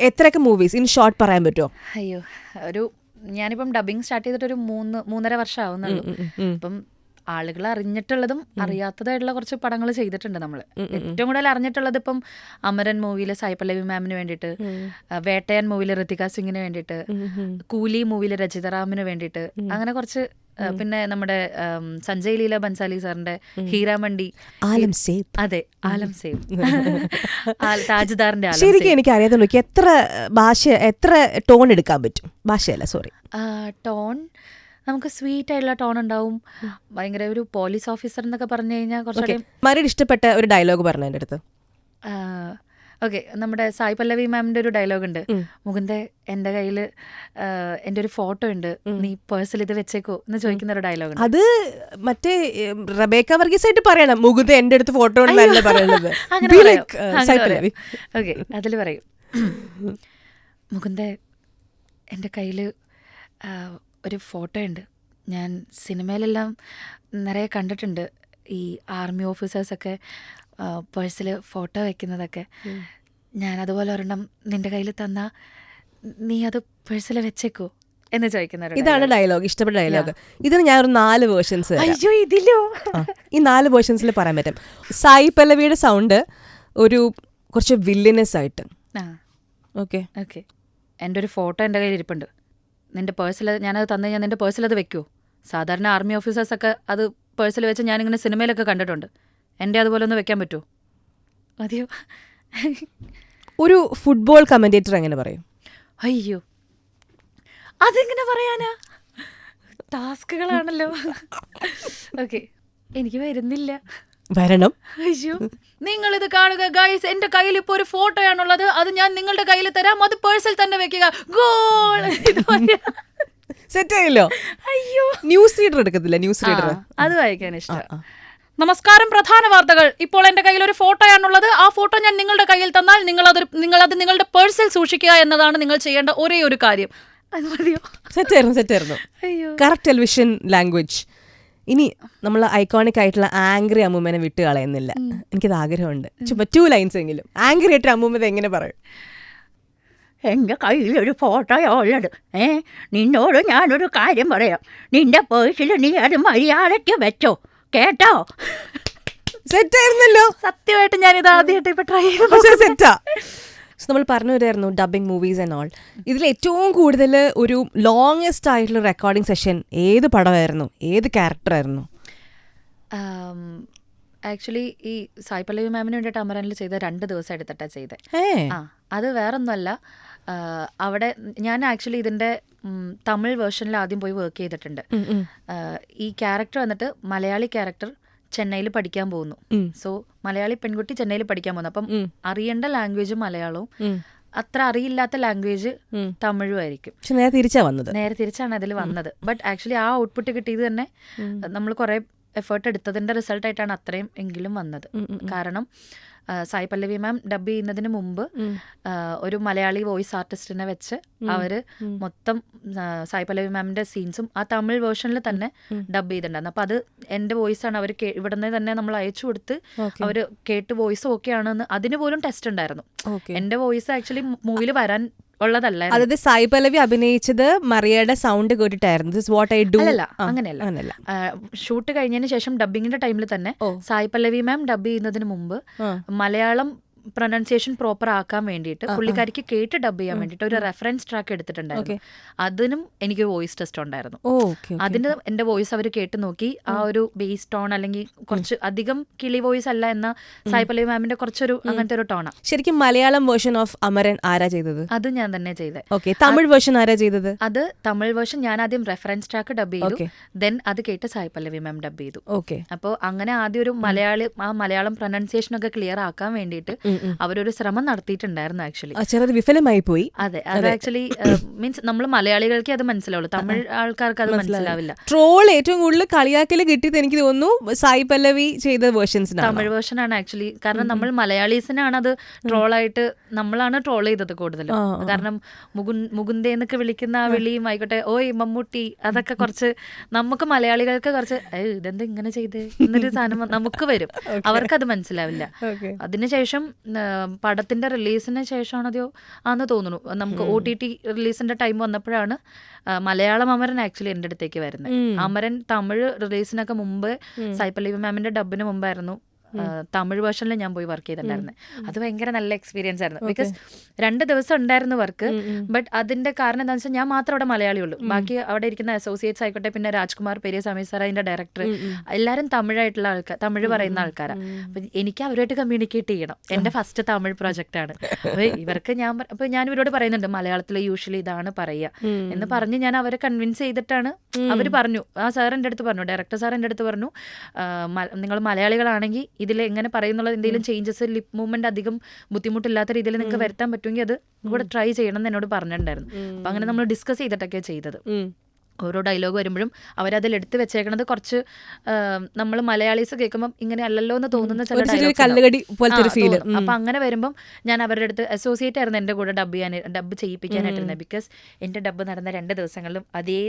എത്രയൊക്കെ മൂവീസ് ഇൻ ഷോർട്ട് പറയാൻ പറ്റുമോ? അയ്യോ, ഞാനിപ്പം ഡബിങ് സ്റ്റാർട്ട് ചെയ്തിട്ട് ഒരു 3.5 വർഷം ആവുന്നുള്ളൂ. അപ്പം ആളുകൾ അറിഞ്ഞിട്ടുള്ളതും അറിയാത്തതായിട്ടുള്ള കുറച്ച് പടങ്ങൾ ചെയ്തിട്ടുണ്ട് നമ്മൾ. ഏറ്റവും കൂടുതൽ അറിഞ്ഞിട്ടുള്ളത് ഇപ്പം അമരൻ മൂവിയിൽ സായി പല്ലവി മാമിന് വേണ്ടിയിട്ട്, വേട്ടയാൻ മൂവിയിൽ ഋതിക സിംഗിന് വേണ്ടിയിട്ട്, കൂലി മൂവിയിൽ രചിത റാമിന് വേണ്ടിയിട്ട്, അങ്ങനെ കുറച്ച്. പിന്നെ നമ്മുടെ സഞ്ജയ് ലീല ബൻസാലി സാറിന്റെ ഹീരാമണ്ഡി, അതെ ആലം സേവ്, താജ്ദാറിന്റെ. ശരിക്കും എനിക്ക് അറിയാതെ എത്ര ടോൺ എടുക്കാൻ പറ്റും? ഭാഷയല്ല, സോറി, ടോൺ നമുക്ക് സ്വീറ്റ് ആയിട്ടുള്ള ടോൺ ഉണ്ടാവും. ഭയങ്കര ഒരു പോലീസ് ഓഫീസർ എന്നൊക്കെ പറഞ്ഞു കഴിഞ്ഞാൽ കുറച്ചുകൂടി. മറിയുടെ ഇഷ്ടപ്പെട്ട ഒരു ഡയലോഗ് പറഞ്ഞു എൻ്റെ അടുത്ത്. ഓക്കെ, നമ്മുടെ സായി പല്ലവി മാമിന്റെ ഒരു ഡയലോഗ് ഉണ്ട്, മുകുന്ദേ എന്റെ കയ്യില് എന്റെ ഒരു ഫോട്ടോ ഉണ്ട്, നീ പേഴ്സിൽ ഇത് വെച്ചേക്കോ എന്ന് ചോദിക്കുന്ന ഒരു ഡയലോഗ് ഉണ്ട്. അത് മറ്റേ റബേക്ക വർഗീസ് ആയിട്ട് പറയണം, മുകുന്ദ എന്റെ അടുത്ത് ഫോട്ടോ ഉണ്ടെന്നല്ല പറയുന്നത്. ഓക്കെ, അതിൽ പറയും, മുകുന്ദേ എൻ്റെ കയ്യിൽ ഒരു ഫോട്ടോ ഉണ്ട്, ഞാൻ സിനിമയിലെല്ലാം നിറയെ കണ്ടിട്ടുണ്ട് ഈ ആർമി ഓഫീസേഴ്സൊക്കെ പേഴ്സിൽ ഫോട്ടോ വെക്കുന്നതൊക്കെ, ഞാൻ അതുപോലെ ഒരെണ്ണം നിന്റെ കയ്യിൽ തന്നാ നീ അത് പേഴ്സിൽ വെച്ചേക്കോ എന്ന് ചോദിക്കുന്ന. ഇതാണ് ഡയലോഗ്, ഇഷ്ടപ്പെട്ട ഡയലോഗ്. ഇതിന് ഞാൻ ഒരു 4 വേർഷൻസ്. അയ്യോ, ഇതിലോ ഈ 4 വേർഷൻസിൽ പറയാൻ പറ്റും. സായി പല്ലവിയുടെ സൗണ്ട് ഒരു കുറച്ച് വില്ലിനസ് ആയിട്ട്. ഓക്കെ ഓക്കെ, എൻ്റെ ഒരു ഫോട്ടോ എൻ്റെ കയ്യിൽ ഇരിപ്പുണ്ട്, നിന്റെ പേഴ്സിൽ ഞാനത് തന്നു കഴിഞ്ഞാൽ നിന്റെ പേഴ്സിൽ അത് വെക്കുമോ? സാധാരണ ആർമി ഓഫീസേഴ്സൊക്കെ അത് പേഴ്സിൽ വെച്ച് ഞാനിങ്ങനെ സിനിമയിലൊക്കെ കണ്ടിട്ടുണ്ട്, എൻ്റെ അതുപോലെ ഒന്ന് വെക്കാൻ പറ്റുമോ? മതിയോ? ഒരു ഫുട്ബോൾ കമന്റേറ്റർ എങ്ങനെ പറയും? അയ്യോ, അതെങ്ങനെ പറയാനാ, ടാസ്കുകളാണല്ലോ. ഓക്കെ, എനിക്ക് വരുന്നില്ല. വരണം. അയ്യോ, നിങ്ങളിത് കാണുക ഗൈസ്, എന്റെ കയ്യിൽ ഇപ്പോൾ ഒരു ഫോട്ടോയാണുള്ളത്, അത് ഞാൻ നിങ്ങളുടെ കയ്യിൽ തരാം, അത് പേഴ്സിൽ തന്നെ വെക്കുക, ഗോൾ. സെറ്റ് ആയല്ലോ. അയ്യോ, ന്യൂസ് റീഡർ എടുക്കത്തില്ല, ന്യൂസ് റീഡർ അത് വായിക്കാൻ ഇഷ്ടം. നമസ്കാരം, പ്രധാന വാർത്തകൾ. ഇപ്പോൾ എന്റെ കയ്യിൽ ഒരു ഫോട്ടോയാണുള്ളത്, ആ ഫോട്ടോ ഞാൻ നിങ്ങളുടെ കയ്യിൽ തന്നാൽ നിങ്ങളത് നിങ്ങളുടെ പേഴ്സിൽ സൂക്ഷിക്കുക എന്നതാണ് നിങ്ങൾ ചെയ്യേണ്ട ഒരേ ഒരു കാര്യം. അത് മതിയോ? സെറ്റായിരുന്നു. Correct television language. ഇനി നമ്മൾ ഐക്കോണിക് ആയിട്ടുള്ള ആംഗ്രി അമ്മൂമ്മനെ വിട്ട് കളയുന്നില്ല. എനിക്കത് ആഗ്രഹമുണ്ട്. ചുമ്മാ 2 ലൈൻസ് എങ്കിലും ആംഗ്രി ആയിട്ട് അമ്മൂമ്മ എങ്ങനെ പറയും? എൻ്റെ കയ്യിലൊരു ഫോട്ടോയോ ഉള്ളത്. നിന്നോട് ഞാനൊരു കാര്യം പറയാം, നിന്റെ പേഴ്സിൽ നീ അത് മര്യാദയ്ക്ക് വെച്ചോ, കേട്ടോ? സെറ്റായിരുന്നല്ലോ. സത്യമായിട്ട് ഞാനിത് ആദ്യമായിട്ട് ഇപ്പൊ ട്രൈ ചെയ്തു. സെറ്റാ. നമ്മൾ പറഞ്ഞു വരുമായിരുന്നു ഡബിങ് മൂവീസ് ആൻഡ് ഓൾ. ഇതിൽ ഏറ്റവും കൂടുതൽ ഒരു ലോങ്സ്റ്റ് ആയിട്ടുള്ള റെക്കോർഡിംഗ് സെഷൻ ഏത് പടമായിരുന്നു, ഏത് ക്യാരക്ടറായിരുന്നു? ആക്ച്വലി ഈ സായി പല്ലവി മാമിന് വേണ്ടിയിട്ട് അമരനിൽ ചെയ്ത 2 ദിവസം എടുത്തിട്ടാണ് ചെയ്തത്. അത് വേറൊന്നുമല്ല, അവിടെ ഞാൻ ആക്ച്വലി ഇതിൻ്റെ തമിഴ് വേർഷനിൽ ആദ്യം പോയി വർക്ക് ചെയ്തിട്ടുണ്ട്. ഈ ക്യാരക്ടർ വന്നിട്ട് മലയാളി ക്യാരക്ടർ ചെന്നൈയിൽ പഠിക്കാൻ പോകുന്നു. സോ മലയാളി പെൺകുട്ടി ചെന്നൈയിൽ പഠിക്കാൻ പോകുന്നു. അപ്പം അറിയേണ്ട ലാംഗ്വേജ് മലയാളവും അത്ര അറിയില്ലാത്ത ലാംഗ്വേജ് തമിഴും ആയിരിക്കും. നേരെ തിരിച്ചാണ് അതിൽ വന്നത്. ബട്ട് ആക്ച്വലി ആ ഔട്ട്പുട്ട് കിട്ടിയത് തന്നെ നമ്മൾ കുറെ എഫേർട്ട് എടുത്തതിന്റെ റിസൾട്ടായിട്ടാണ് അത്രയും എങ്കിലും വന്നത്. കാരണം സായി പല്ലവി മാം ഡബ് ചെയ്യുന്നതിന് മുമ്പ് ഒരു മലയാളി വോയിസ് ആർട്ടിസ്റ്റിനെ വെച്ച് അവര് മൊത്തം സായി പല്ലവി മാമിന്റെ സീൻസും ആ തമിഴ് വേർഷനിൽ തന്നെ ഡബ് ചെയ്തിട്ടുണ്ടായിരുന്നു. അപ്പൊ അത് എന്റെ വോയിസ് ആണ് അവർ ഇവിടുന്ന് തന്നെ നമ്മൾ അയച്ചു കൊടുത്ത് അവര് കേട്ട് വോയിസ് ഓക്കെ ആണെന്ന് അതിന് പോലും ടെസ്റ്റ് ഉണ്ടായിരുന്നു. എന്റെ വോയിസ് ആക്ച്വലി മൂവിയിൽ വരാൻ ഉള്ളതല്ല. അതായത് സായി പല്ലവി അഭിനയിച്ചത് മറിയയുടെ സൗണ്ട് കേട്ടിട്ടായിരുന്നു. അല്ലല്ല, അങ്ങനെയല്ല. ഷൂട്ട് കഴിഞ്ഞതിന് ശേഷം ഡബിങ്ങിന്റെ ടൈമിൽ തന്നെ സായി പല്ലവി മാം ഡബ് ചെയ്യുന്നതിന് മുമ്പ് മലയാളം പ്രൊനൗൺസിയേഷൻ പ്രോപ്പർ ആക്കാൻ വേണ്ടിയിട്ട് പുള്ളിക്കാരിക്ക് കേട്ട് ഡബ് ചെയ്യാൻ വേണ്ടിയിട്ട് ഒരു റെഫറൻസ് ട്രാക്ക് എടുത്തിട്ടുണ്ടായിരുന്നു. അതിനും എനിക്ക് വോയിസ് ടെസ്റ്റ് ഉണ്ടായിരുന്നു. അതിന് എന്റെ വോയിസ് അവർ കേട്ട് നോക്കി ആ ഒരു ബേസ് ടോൺ അല്ലെങ്കിൽ കുറച്ച് അധികം കിളി വോയിസ് അല്ല എന്ന സായി പല്ലവി മാമിന്റെ കുറച്ചൊരു അങ്ങനത്തെ ഒരു ടോണാണ്. ശരിക്കും മലയാളം വേർഷൻ ഓഫ് അമരൻ ആരാ ചെയ്തത്? അത് ഞാൻ തന്നെ ചെയ്തത്. തമിഴ് വേർഷൻ ആരാ ചെയ്തത്? അത് തമിഴ് വേർഷൻ ഞാൻ ആദ്യം റെഫറൻസ് ട്രാക്ക് ഡബ് ചെയ്തു, ദെൻ അത് കേട്ട് സായി പല്ലവി മാം ഡബ് ചെയ്തു. അപ്പോൾ അങ്ങനെ ആദ്യം ഒരു മലയാളം പ്രൊനൗൺസിയേഷൻ ഒക്കെ ക്ലിയർ ആക്കാൻ വേണ്ടിയിട്ട് അവരൊരു ശ്രമം നടത്തിയിട്ടുണ്ടായിരുന്നു. ആക്ച്വലി വിഫലമായി പോയി. അതെ, അത് ആക്ച്വലി മീൻസ് നമ്മൾ മലയാളികൾക്ക് അത് മനസ്സിലാവുള്ളൂ, തമിഴ് ആൾക്കാർക്ക് അത് മനസ്സിലാവില്ല. ട്രോൾ ഏറ്റവും കൂടുതൽ കളിയാക്കല് കിട്ടിയത് എനിക്ക് തോന്നുന്നു സായി പല്ലവി ചെയ്ത വേർഷൻസിനാണ്, തമിഴ് വേർഷൻ ആണ് ആക്ച്വലി. കാരണം നമ്മൾ മലയാളീസിനാണ് അത് ട്രോളായിട്ട് നമ്മളാണ് ട്രോൾ ചെയ്തത് കൂടുതലും. കാരണം മുകുന്ദേ എന്നൊക്കെ വിളിക്കുന്ന ആ വിളിയും ആയിക്കോട്ടെ, ഓയ് മമ്മൂട്ടി, അതൊക്കെ കുറച്ച് നമുക്ക് മലയാളികൾക്ക് കുറച്ച് ഇതെന്താ ഇങ്ങനെ ചെയ്ത് എന്നൊരു സാധനം നമുക്ക് വരും, അവർക്കത് മനസ്സിലാവില്ല. അതിനുശേഷം പടത്തിന്റെ റിലീസിന് ശേഷമാണോ ആണെന്ന് തോന്നുന്നു, നമുക്ക് OTT റിലീസിന്റെ ടൈം വന്നപ്പോഴാണ് മലയാളം അമരൻ ആക്ച്വലി എൻ്റെ അടുത്തേക്ക് വരുന്നത്. അമരൻ തമിഴ് റിലീസിനൊക്കെ മുമ്പ് സായി പല്ലവി മാമിന്റെ ഡബിന് മുമ്പായിരുന്നു തമിഴ് വേർഷനിൽ ഞാൻ പോയി വർക്ക് ചെയ്തിട്ടുണ്ടായിരുന്നത്. അത് ഭയങ്കര നല്ല എക്സ്പീരിയൻസ് ആയിരുന്നു. ബിക്കോസ് 2 ദിവസം ഉണ്ടായിരുന്നു വർക്ക്. ബട്ട് അതിന്റെ കാരണം എന്താണെന്ന് വെച്ചാൽ ഞാൻ മാത്രം അവിടെ മലയാളിയുള്ളൂ. ബാക്കി അവിടെ ഇരിക്കുന്ന അസോസിയേറ്റ്സ് ആയിക്കോട്ടെ, പിന്നെ രാജ്കുമാർ പെരിയ സ്വാമി സാർ, അതിന്റെ ഡയറക്ടർ, എല്ലാവരും തമിഴായിട്ടുള്ള ആൾക്കാർ, തമിഴ് പറയുന്ന ആൾക്കാരാണ്. അപ്പൊ എനിക്ക് അവരുമായിട്ട് കമ്മ്യൂണിക്കേറ്റ് ചെയ്യണം. എന്റെ ഫസ്റ്റ് തമിഴ് പ്രോജക്റ്റ് ആണ്. അപ്പൊ ഇവർക്ക് ഞാൻ ഇവരോട് പറയുന്നുണ്ട് മലയാളത്തിൽ യൂഷ്വലി ഇതാണ് പറയുക എന്ന് പറഞ്ഞ് ഞാൻ അവരെ കൺവിൻസ് ചെയ്തിട്ടാണ്. അവർ പറഞ്ഞു, ആ സാർ എൻ്റെ അടുത്ത് പറഞ്ഞു, ഡയറക്ടർ സാർ എൻ്റെ അടുത്ത് പറഞ്ഞു, നിങ്ങൾ മലയാളികളാണെങ്കിൽ ഇതിൽ എങ്ങനെ പറയുന്നുള്ള എന്തെങ്കിലും ചേഞ്ചസ് ലിപ് മൂവ്മെന്റ് അധികം ബുദ്ധിമുട്ടില്ലാത്ത രീതിയിൽ നിങ്ങൾക്ക് വരുത്താൻ പറ്റുമെങ്കിൽ അത് കൂടെ ട്രൈ ചെയ്യണം എന്ന് എന്നോട് പറഞ്ഞിട്ടുണ്ടായിരുന്നു. അപ്പം അങ്ങനെ നമ്മൾ ഡിസ്കസ് ചെയ്തിട്ടൊക്കെ ചെയ്തത്. ഓരോ ഡയലോഗ് വരുമ്പോഴും അവരതിൽ എടുത്ത് വെച്ചേക്കണത് കുറച്ച് നമ്മൾ മലയാളീസ് കേൾക്കുമ്പോൾ ഇങ്ങനെ അല്ലല്ലോ എന്ന് തോന്നുന്ന ചില ഡയലോഗ്സ്. അപ്പൊ അങ്ങനെ വരുമ്പം ഞാൻ അവരുടെ അടുത്ത് അസോസിയേറ്റ് ആയിരുന്നു എൻ്റെ കൂടെ ഡബ് ചെയ്യിപ്പിക്കാനായിട്ടിരുന്നത്. ബിക്കോസ് എൻ്റെ ഡബ് നടന്ന 2 ദിവസങ്ങളിലും അതേ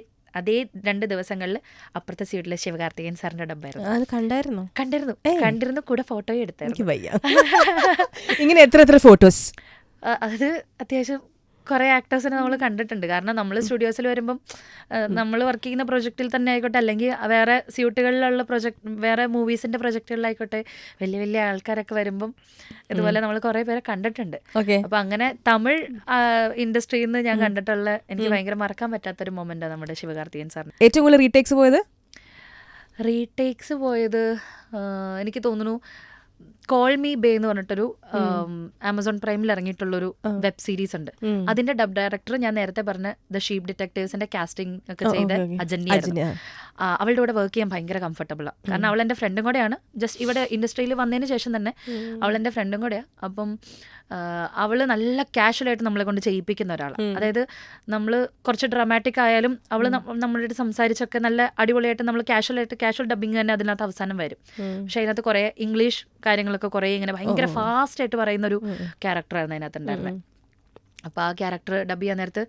2 ദിവസങ്ങളിൽ അപ്പുറത്തെ സീറ്റിലെ ശിവകാർത്തികേയൻ സാറിന്റെ ഡബ്ബായിരുന്നു. കണ്ടിരുന്നു കൂടെ ഫോട്ടോയും എടുത്തായിരുന്നു. ഇങ്ങനെ എത്ര ഫോട്ടോസ്? അത് അത്യാവശ്യം കുറേ ആക്ടേഴ്സിനെ നമ്മൾ കണ്ടിട്ടുണ്ട്. കാരണം നമ്മൾ സ്റ്റുഡിയോസിൽ വരുമ്പം നമ്മൾ വർക്ക് ചെയ്യുന്ന പ്രൊജക്റ്റിൽ തന്നെ ആയിക്കോട്ടെ, അല്ലെങ്കിൽ വേറെ സ്യൂട്ടുകളിലുള്ള വേറെ മൂവീസിന്റെ പ്രൊജക്റ്റുകളിലായിക്കോട്ടെ, വലിയ വലിയ ആൾക്കാരൊക്കെ വരുമ്പം ഇതുപോലെ നമ്മൾ കുറേ പേരെ കണ്ടിട്ടുണ്ട്. അപ്പൊ അങ്ങനെ തമിഴ് ഇൻഡസ്ട്രിയിൽ നിന്ന് ഞാൻ കണ്ടിട്ടുള്ള എനിക്ക് ഭയങ്കര മറക്കാൻ പറ്റാത്തൊരു മൊമെന്റാണ് നമ്മുടെ ശിവകാർത്തികേയൻ സാറിന്. ഏറ്റവും കൂടുതൽ റീടേക്സ് പോയത് എനിക്ക് തോന്നുന്നു കോൾ മീ ബേ എന്ന് പറഞ്ഞിട്ടൊരു ആമസോൺ പ്രൈമിൽ ഇറങ്ങിയിട്ടുള്ളൊരു വെബ് സീരീസ് ഉണ്ട്. അതിന്റെ ഡബ് ഡയറക്ടർ ഞാൻ നേരത്തെ പറഞ്ഞ ദ ഷീപ്പ് ഡിറ്റക്ടീവ്സിന്റെ കാസ്റ്റിംഗ് ഒക്കെ ചെയ്ത അജന്യായിരുന്നു. അവളുടെ കൂടെ വർക്ക് ചെയ്യാൻ ഭയങ്കര കംഫർട്ടബിളാണ്. കാരണം അവൾ എൻ്റെ ഫ്രണ്ടും കൂടെയാണ്. ജസ്റ്റ് ഇവിടെ ഇൻഡസ്ട്രിയിൽ വന്നതിന് ശേഷം തന്നെ അവൾ എൻ്റെ ഫ്രണ്ടും കൂടെയാണ്. അപ്പം അവള് നല്ല കാഷ്വലായിട്ട് നമ്മളെ കൊണ്ട് ചെയ്യിപ്പിക്കുന്ന ഒരാളാണ്. അതായത് നമ്മൾ കുറച്ച് ഡ്രാമാറ്റിക് ആയാലും അവള് നമ്മളുടെ അടുത്ത് സംസാരിച്ചൊക്കെ നല്ല അടിപൊളിയായിട്ട് നമ്മൾ കാഷ്വൽ ഡബിങ് തന്നെ അതിനകത്ത് അവസാനം വരും. പക്ഷെ അതിനകത്ത് കുറേ ഇംഗ്ലീഷ് കാര്യങ്ങളൊക്കെ കുറേ ഇങ്ങനെ ഭയങ്കര ഫാസ്റ്റ് ആയിട്ട് പറയുന്ന ഒരു ക്യാരക്ടറായിരുന്നു അതിനകത്ത് ഉണ്ടായിരുന്നത്. അപ്പോൾ ആ ക്യാരക്ടർ ഡബ് ചെയ്യാൻ നേരത്ത്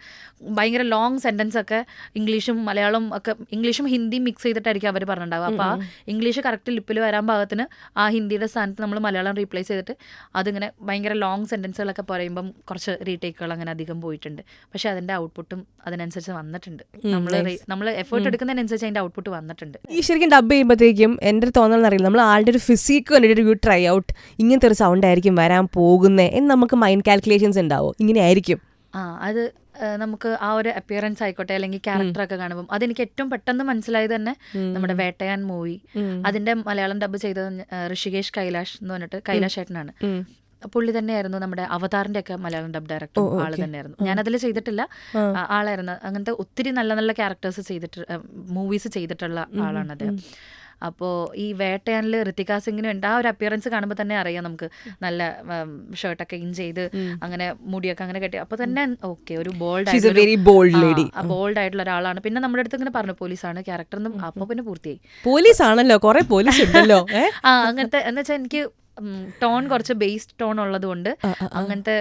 ഭയങ്കര ലോങ് സെൻറ്റൻസ് ഒക്കെ ഇംഗ്ലീഷും മലയാളം ഒക്കെ, ഇംഗ്ലീഷും ഹിന്ദിയും മിക്സ് ചെയ്തിട്ടായിരിക്കും അവർ പറഞ്ഞിട്ടുണ്ടാവുക. അപ്പോൾ ആ ഇംഗ്ലീഷ് കറക്റ്റ് ലിപ്പിൽ വരാൻ പാകത്തിന് ആ ഹിന്ദിയുടെ സ്ഥാനത്ത് നമ്മൾ മലയാളം റീപ്ലേസ് ചെയ്തിട്ട് അതിങ്ങനെ ഭയങ്കര ലോങ് സെൻറ്റൻസുകളൊക്കെ പറയുമ്പം കുറച്ച് റീടേക്കുകൾ അങ്ങനെ അധികം പോയിട്ടുണ്ട്. പക്ഷേ അതിൻ്റെ ഔട്ട്പുട്ടും അതിനനുസരിച്ച് വന്നിട്ടുണ്ട്. നമ്മൾ എഫേർട്ട് എടുക്കുന്നതിനനുസരിച്ച് അതിൻ്റെ ഔട്ട്പുട്ട് വന്നിട്ടുണ്ട്. ഈ ശരിക്കും ഡബ് ചെയ്യുമ്പോഴത്തേക്കും എൻ്റെ ഒരു തോന്നലെന്നറിയില്ല, നമ്മൾ ആളുടെ ഒരു ഫിസിക്ക് കണ്ടിട്ട് ഒരു ട്രൈ ഔട്ട് ഇങ്ങനത്തെ ഒരു സൗണ്ട് ആയിരിക്കും വരാൻ പോകുന്നത് എന്ന് നമുക്ക് മൈൻഡ് കാൽക്കുലേഷൻസ് ഉണ്ടാവും. ഇങ്ങനെ ആയിരിക്കും അത് നമുക്ക് ആ ഒരു അപ്പിയറൻസ് ആയിക്കോട്ടെ അല്ലെങ്കിൽ ക്യാരക്ടറൊക്കെ കാണുമ്പോൾ അതെനിക്ക് ഏറ്റവും പെട്ടെന്ന് മനസ്സിലായത് തന്നെ നമ്മുടെ വേട്ടയാൻ മൂവി, അതിന്റെ മലയാളം ഡബ് ചെയ്തത് ഋഷികേഷ് കൈലാഷ് എന്ന് പറഞ്ഞിട്ട് കൈലാഷ് ഏട്ടനാണ്. പുള്ളി തന്നെയായിരുന്നു നമ്മുടെ അവതാറിന്റെ ഒക്കെ മലയാളം ഡബ് ഡയറക്ടർ. ആള് തന്നെയായിരുന്നു. ഞാനതിൽ ചെയ്തിട്ടില്ല, ആളായിരുന്നു. അങ്ങനത്തെ ഒത്തിരി നല്ല നല്ല ക്യാരക്ടേഴ്സ് ചെയ്തിട്ട് മൂവീസ് ചെയ്തിട്ടുള്ള ആളാണ് അദ്ദേഹം. അപ്പോൾ ഈ വേട്ടയാനിൽ ഋതിക സിംഗിന് ഉണ്ട് ആ ഒരു അപ്പിയറൻസ് കാണുമ്പോൾ തന്നെ അറിയാം നമുക്ക്. നല്ല ഷർട്ടൊക്കെ ഇൻ ചെയ്ത് അങ്ങനെ മുടിയൊക്കെ അങ്ങനെ കെട്ടി, അപ്പോൾ തന്നെ ഓക്കെ ഒരു ബോൾഡ് ആയിട്ടുള്ള ഒരാളാണ്. പിന്നെ നമ്മുടെ അടുത്ത് ഇങ്ങനെ പറഞ്ഞു പോലീസാണ് ക്യാരക്ടർ എന്നും. അപ്പോൾ പിന്നെ പൂർത്തിയായി. പോലീസ് ആണല്ലോ, കുറെ പോലീസ് ഉണ്ടല്ലോ. അങ്ങനത്തെ എന്ന് വെച്ചാൽ എനിക്ക് ടോൺ കുറച്ച് ബേസ്ഡ് ടോൺ ഉള്ളത് കൊണ്ട് അങ്ങനത്തെ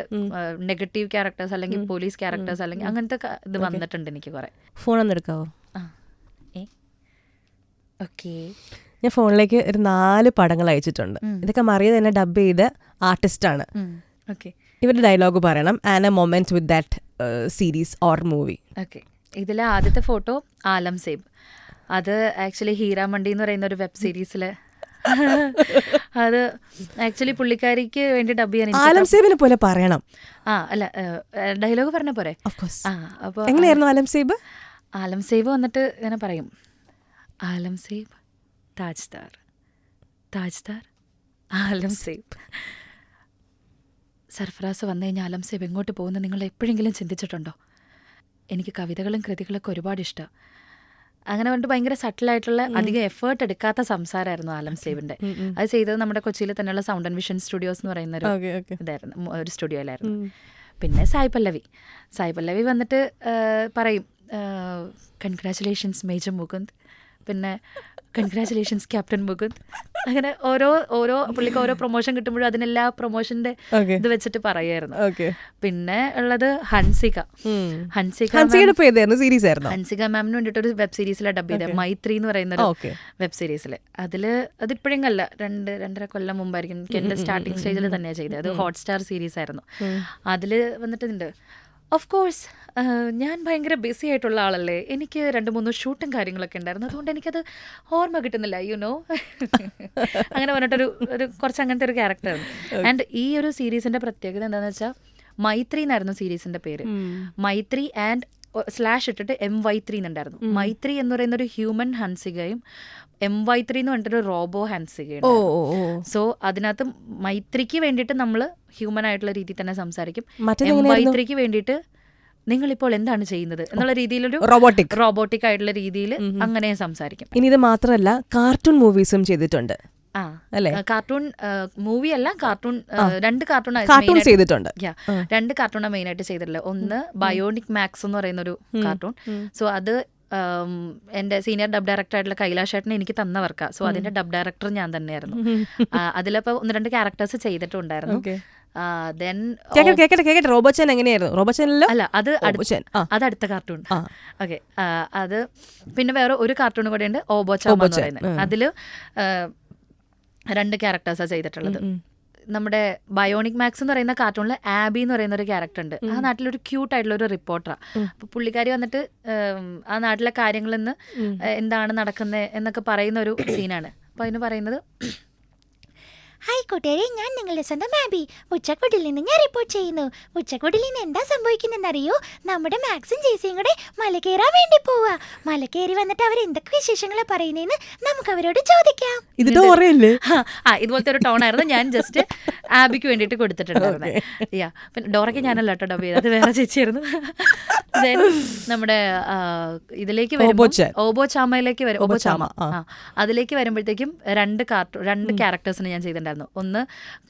നെഗറ്റീവ് ക്യാരക്ടേഴ്സ് അല്ലെങ്കിൽ പോലീസ് ക്യാരക്ടേഴ്സ് അല്ലെങ്കിൽ അങ്ങനത്തെ ഇത് വന്നിട്ടുണ്ട് എനിക്ക് കുറെ. ഫോൺ ഒന്ന് എടുക്കാവോ? ഓക്കെ, ഞാൻ ഫോണിലേക്ക് ഒരു 4 പടങ്ങൾ അയച്ചിട്ടുണ്ട്. ഇതൊക്കെ മറിയ തന്നെ ഡബ് ചെയ്ത ആർട്ടിസ്റ്റാണ്. ഇവരുടെ ഡയലോഗ് പറയണം. And A moment with that series or movie. Okay, ഇതിലെ ആദ്യത്തെ ഫോട്ടോ ആലം സേബ്. അത് ആക്ച്വലി ഹീരാമണ്ടി എന്ന് പറയുന്ന ഒരു വെബ് സീരീസിലെ അത് ആക്ച്വലി പുള്ളിക്കാരിക്ക് വേണ്ടി ഡബ് ചെയ്യാൻ. ആലം സേബിനെ പോലെ പറയണം. അല്ല ഡയലോഗ് പറഞ്ഞ പോരെ. അപ്പോൾ എങ്ങനെയായിരുന്നു ആലം സേബ്? ആലം സേബ് വന്നിട്ട് ഇങ്ങനെ പറയും, ആലം സേബ് താജ്ദാർ, താജ്ദാർ ആലം സേബ്. സർഫറാസ് വന്നു കഴിഞ്ഞാൽ ആലം സേബ് എങ്ങോട്ട് പോകുന്നത് നിങ്ങൾ എപ്പോഴെങ്കിലും ചിന്തിച്ചിട്ടുണ്ടോ? എനിക്ക് കവിതകളും കൃതികളൊക്കെ ഒരുപാട് ഇഷ്ടമാണ്. അങ്ങനെ പറഞ്ഞിട്ട് ഭയങ്കര സട്ടിലായിട്ടുള്ള അധികം എഫേർട്ട് എടുക്കാത്ത സംസാരമായിരുന്നു ആലം സേബിന്റെ. അത് ചെയ്തത് നമ്മുടെ കൊച്ചിയിൽ തന്നെയുള്ള സൗണ്ട് ആൻഡ് വിഷൻ സ്റ്റുഡിയോസ് എന്ന് പറയുന്ന ഇതായിരുന്നു, ഒരു സ്റ്റുഡിയോയിലായിരുന്നു. പിന്നെ സായ് പല്ലവി വന്നിട്ട് പറയും കൺഗ്രാറ്റുലേഷൻസ് മേജർ മുകുന്ദ്, പിന്നെ കൺഗ്രാറ്റുലേഷൻസ് ക്യാപ്റ്റൻ മുകുന്ദ്. അങ്ങനെ ഓരോ പുള്ളിക്ക് ഓരോ പ്രൊമോഷൻ കിട്ടുമ്പോഴും അതിനെല്ലാ പ്രൊമോഷന്റെ ഇത് വെച്ചിട്ട് പറയായിരുന്നു. പിന്നെ ഉള്ളത് ഹൻസിക മാമിന് വേണ്ടിട്ട് ഒരു വെബ് സീരീസിലെ ഡബ് ചെയ്ത മൈത്രി എന്ന് പറയുന്ന ഒരു വെബ് സീരീസില്. അതിപ്പോഴും അല്ല, 2-2.5 കൊല്ലം മുമ്പായിരിക്കും. എനിക്ക് എന്റെ സ്റ്റാർട്ടിങ് സ്റ്റേജിൽ തന്നെയാണ് ചെയ്തത്. അത് ഹോട്ട്സ്റ്റാർ സീരീസ് ആയിരുന്നു. അതില് വന്നിട്ടുണ്ട് ഓഫ് കോഴ്സ് ഞാൻ ഭയങ്കര ബിസി ആയിട്ടുള്ള ആളല്ലേ, എനിക്ക് 2-3 ഷൂട്ടും കാര്യങ്ങളൊക്കെ ഉണ്ടായിരുന്നു, അതുകൊണ്ട് എനിക്കത് ഓർമ്മ കിട്ടുന്നില്ല യുനോ അങ്ങനെ പറഞ്ഞിട്ടൊരു കുറച്ച് അങ്ങനത്തെ ഒരു ക്യാരക്ടറായിരുന്നു. ആൻഡ് ഈ ഒരു സീരീസിന്റെ പ്രത്യേകത എന്താണെന്ന് വെച്ചാൽ മൈത്രി എന്നായിരുന്നു സീരീസിന്റെ പേര്. മൈത്രി ആൻഡ് സ്ലാഷ് ഇട്ടിട്ട് MY3 എന്നുണ്ടായിരുന്നു. മൈത്രി എന്ന് പറയുന്ന ഒരു ഹ്യൂമൻ ഹൻസികയും MY3 എന്ന് പറഞ്ഞിട്ടൊരു റോബോ ഹൻസികയും. സോ അതിനകത്ത് മൈത്രിക്ക് വേണ്ടിയിട്ട് നമ്മൾ ഹ്യൂമൻ ആയിട്ടുള്ള രീതിയിൽ തന്നെ സംസാരിക്കും. MY3ക്ക് വേണ്ടിയിട്ട് നിങ്ങളിപ്പോൾ എന്താണ് ചെയ്യുന്നത് എന്നുള്ള രീതിയിലൊരു റോബോട്ടിക് ആയിട്ടുള്ള രീതിയിൽ അങ്ങനെ സംസാരിക്കും. ഇനി ഇത് മാത്രമല്ല കാർട്ടൂൺ മൂവീസും ചെയ്തിട്ടുണ്ട്. അല്ലേ? കാർട്ടൂൺ മൂവി അല്ല, കാർട്ടൂൺ 2 കാർട്ടൂൺ ചെയ്തിട്ടുണ്ട്. രണ്ട് കാർട്ടൂണാണ് മെയിൻ ആയിട്ട് ചെയ്തിട്ടുള്ളത്. ഒന്ന് ബയോണിക് മാക്സ് എന്ന് പറയുന്ന ഒരു കാർട്ടൂൺ. സോ അത് എൻ്റെ സീനിയർ ഡബ് ഡയറക്ടർ ആയിട്ടുള്ള കൈലാഷ് ചേട്ടനെ എനിക്ക് തന്ന വർക്കാണ്. സോ അതിന്റെ ഡബ് ഡയറക്ടർ ഞാൻ തന്നെയായിരുന്നു. അതിലപ്പോൾ 1-2 ക്യാരക്ടേഴ്സ് ചെയ്തിട്ടുണ്ടായിരുന്നു. റോബോച്ചൻ എങ്ങനെയായിരുന്നു? റോബോച്ചനല്ലോ അല്ല, അത് അടുത്ത കാർട്ടൂൺ. ഓക്കെ, അത് പിന്നെ വേറെ ഒരു കാർട്ടൂൺ കൂടെ ഉണ്ട്, ഓബോച്ചാമ എന്ന് പറയുന്നത്. അതില് 2 ക്യാരക്ടേഴ്സാണ് ചെയ്തിട്ടുള്ളത്. നമ്മുടെ ബയോണിക് മാക്സ് എന്ന് പറയുന്ന കാർട്ടൂണിൽ ആബി എന്ന് പറയുന്ന ഒരു ക്യാരക്ടർ ഉണ്ട്. ആ നാട്ടിലൊരു ക്യൂട്ട് ആയിട്ടുള്ള ഒരു റിപ്പോർട്ടറാണ്. അപ്പൊ പുള്ളിക്കാരി വന്നിട്ട് ആ നാട്ടിലെ കാര്യങ്ങളിൽ നിന്ന് എന്താണ് നടക്കുന്നത് എന്നൊക്കെ പറയുന്ന ഒരു സീനാണ്. അപ്പൊ അതിന് പറയുന്നത്, ഹായ് കൂട്ടുകാരെ, ഞാൻ നിങ്ങളുടെ സ്വന്തം മാബി. ഉച്ചക്കൊടിൽ നിന്ന് ഞാൻ റിപ്പോർട്ട് ചെയ്യുന്നു. ഉച്ചക്കൊടിൽ നിന്ന് എന്താ സംഭവിക്കുന്നതെന്നറിയോ? നമ്മുടെ മാക്സും ജേസിയും കൂടെ മല കയറാൻ വേണ്ടി പോവാ. മല കയറി വന്നിട്ട് അവർ എന്തൊക്കെ വിശേഷങ്ങളാ പറയുന്നതെന്ന് നമുക്ക് അവരോട് ചോദിക്കാം. ഇതുപോലത്തെ ഒരു ടോൺ ആയിരുന്നു ഞാൻ ജസ്റ്റ് ആബിക്ക് വേണ്ടിയിട്ട് കൊടുത്തിട്ടുണ്ടായിരുന്നത്. പിന്നെ ഡോറയ്ക്ക് ഞാനല്ല കേട്ടോ ഡബ് ചെയ്തത്, അത് വേറെ ചേച്ചിയായിരുന്നു. നമ്മുടെ ഇതിലേക്ക് ഓബോചാമയിലേക്ക് വരും. ഓബോചാമ അതിലേക്ക് വരുമ്പോഴത്തേക്കും 2 ക്യാരക്ടേഴ്സിന് ഞാൻ ചെയ്തിട്ടുണ്ടായിരുന്നു. ഒന്ന്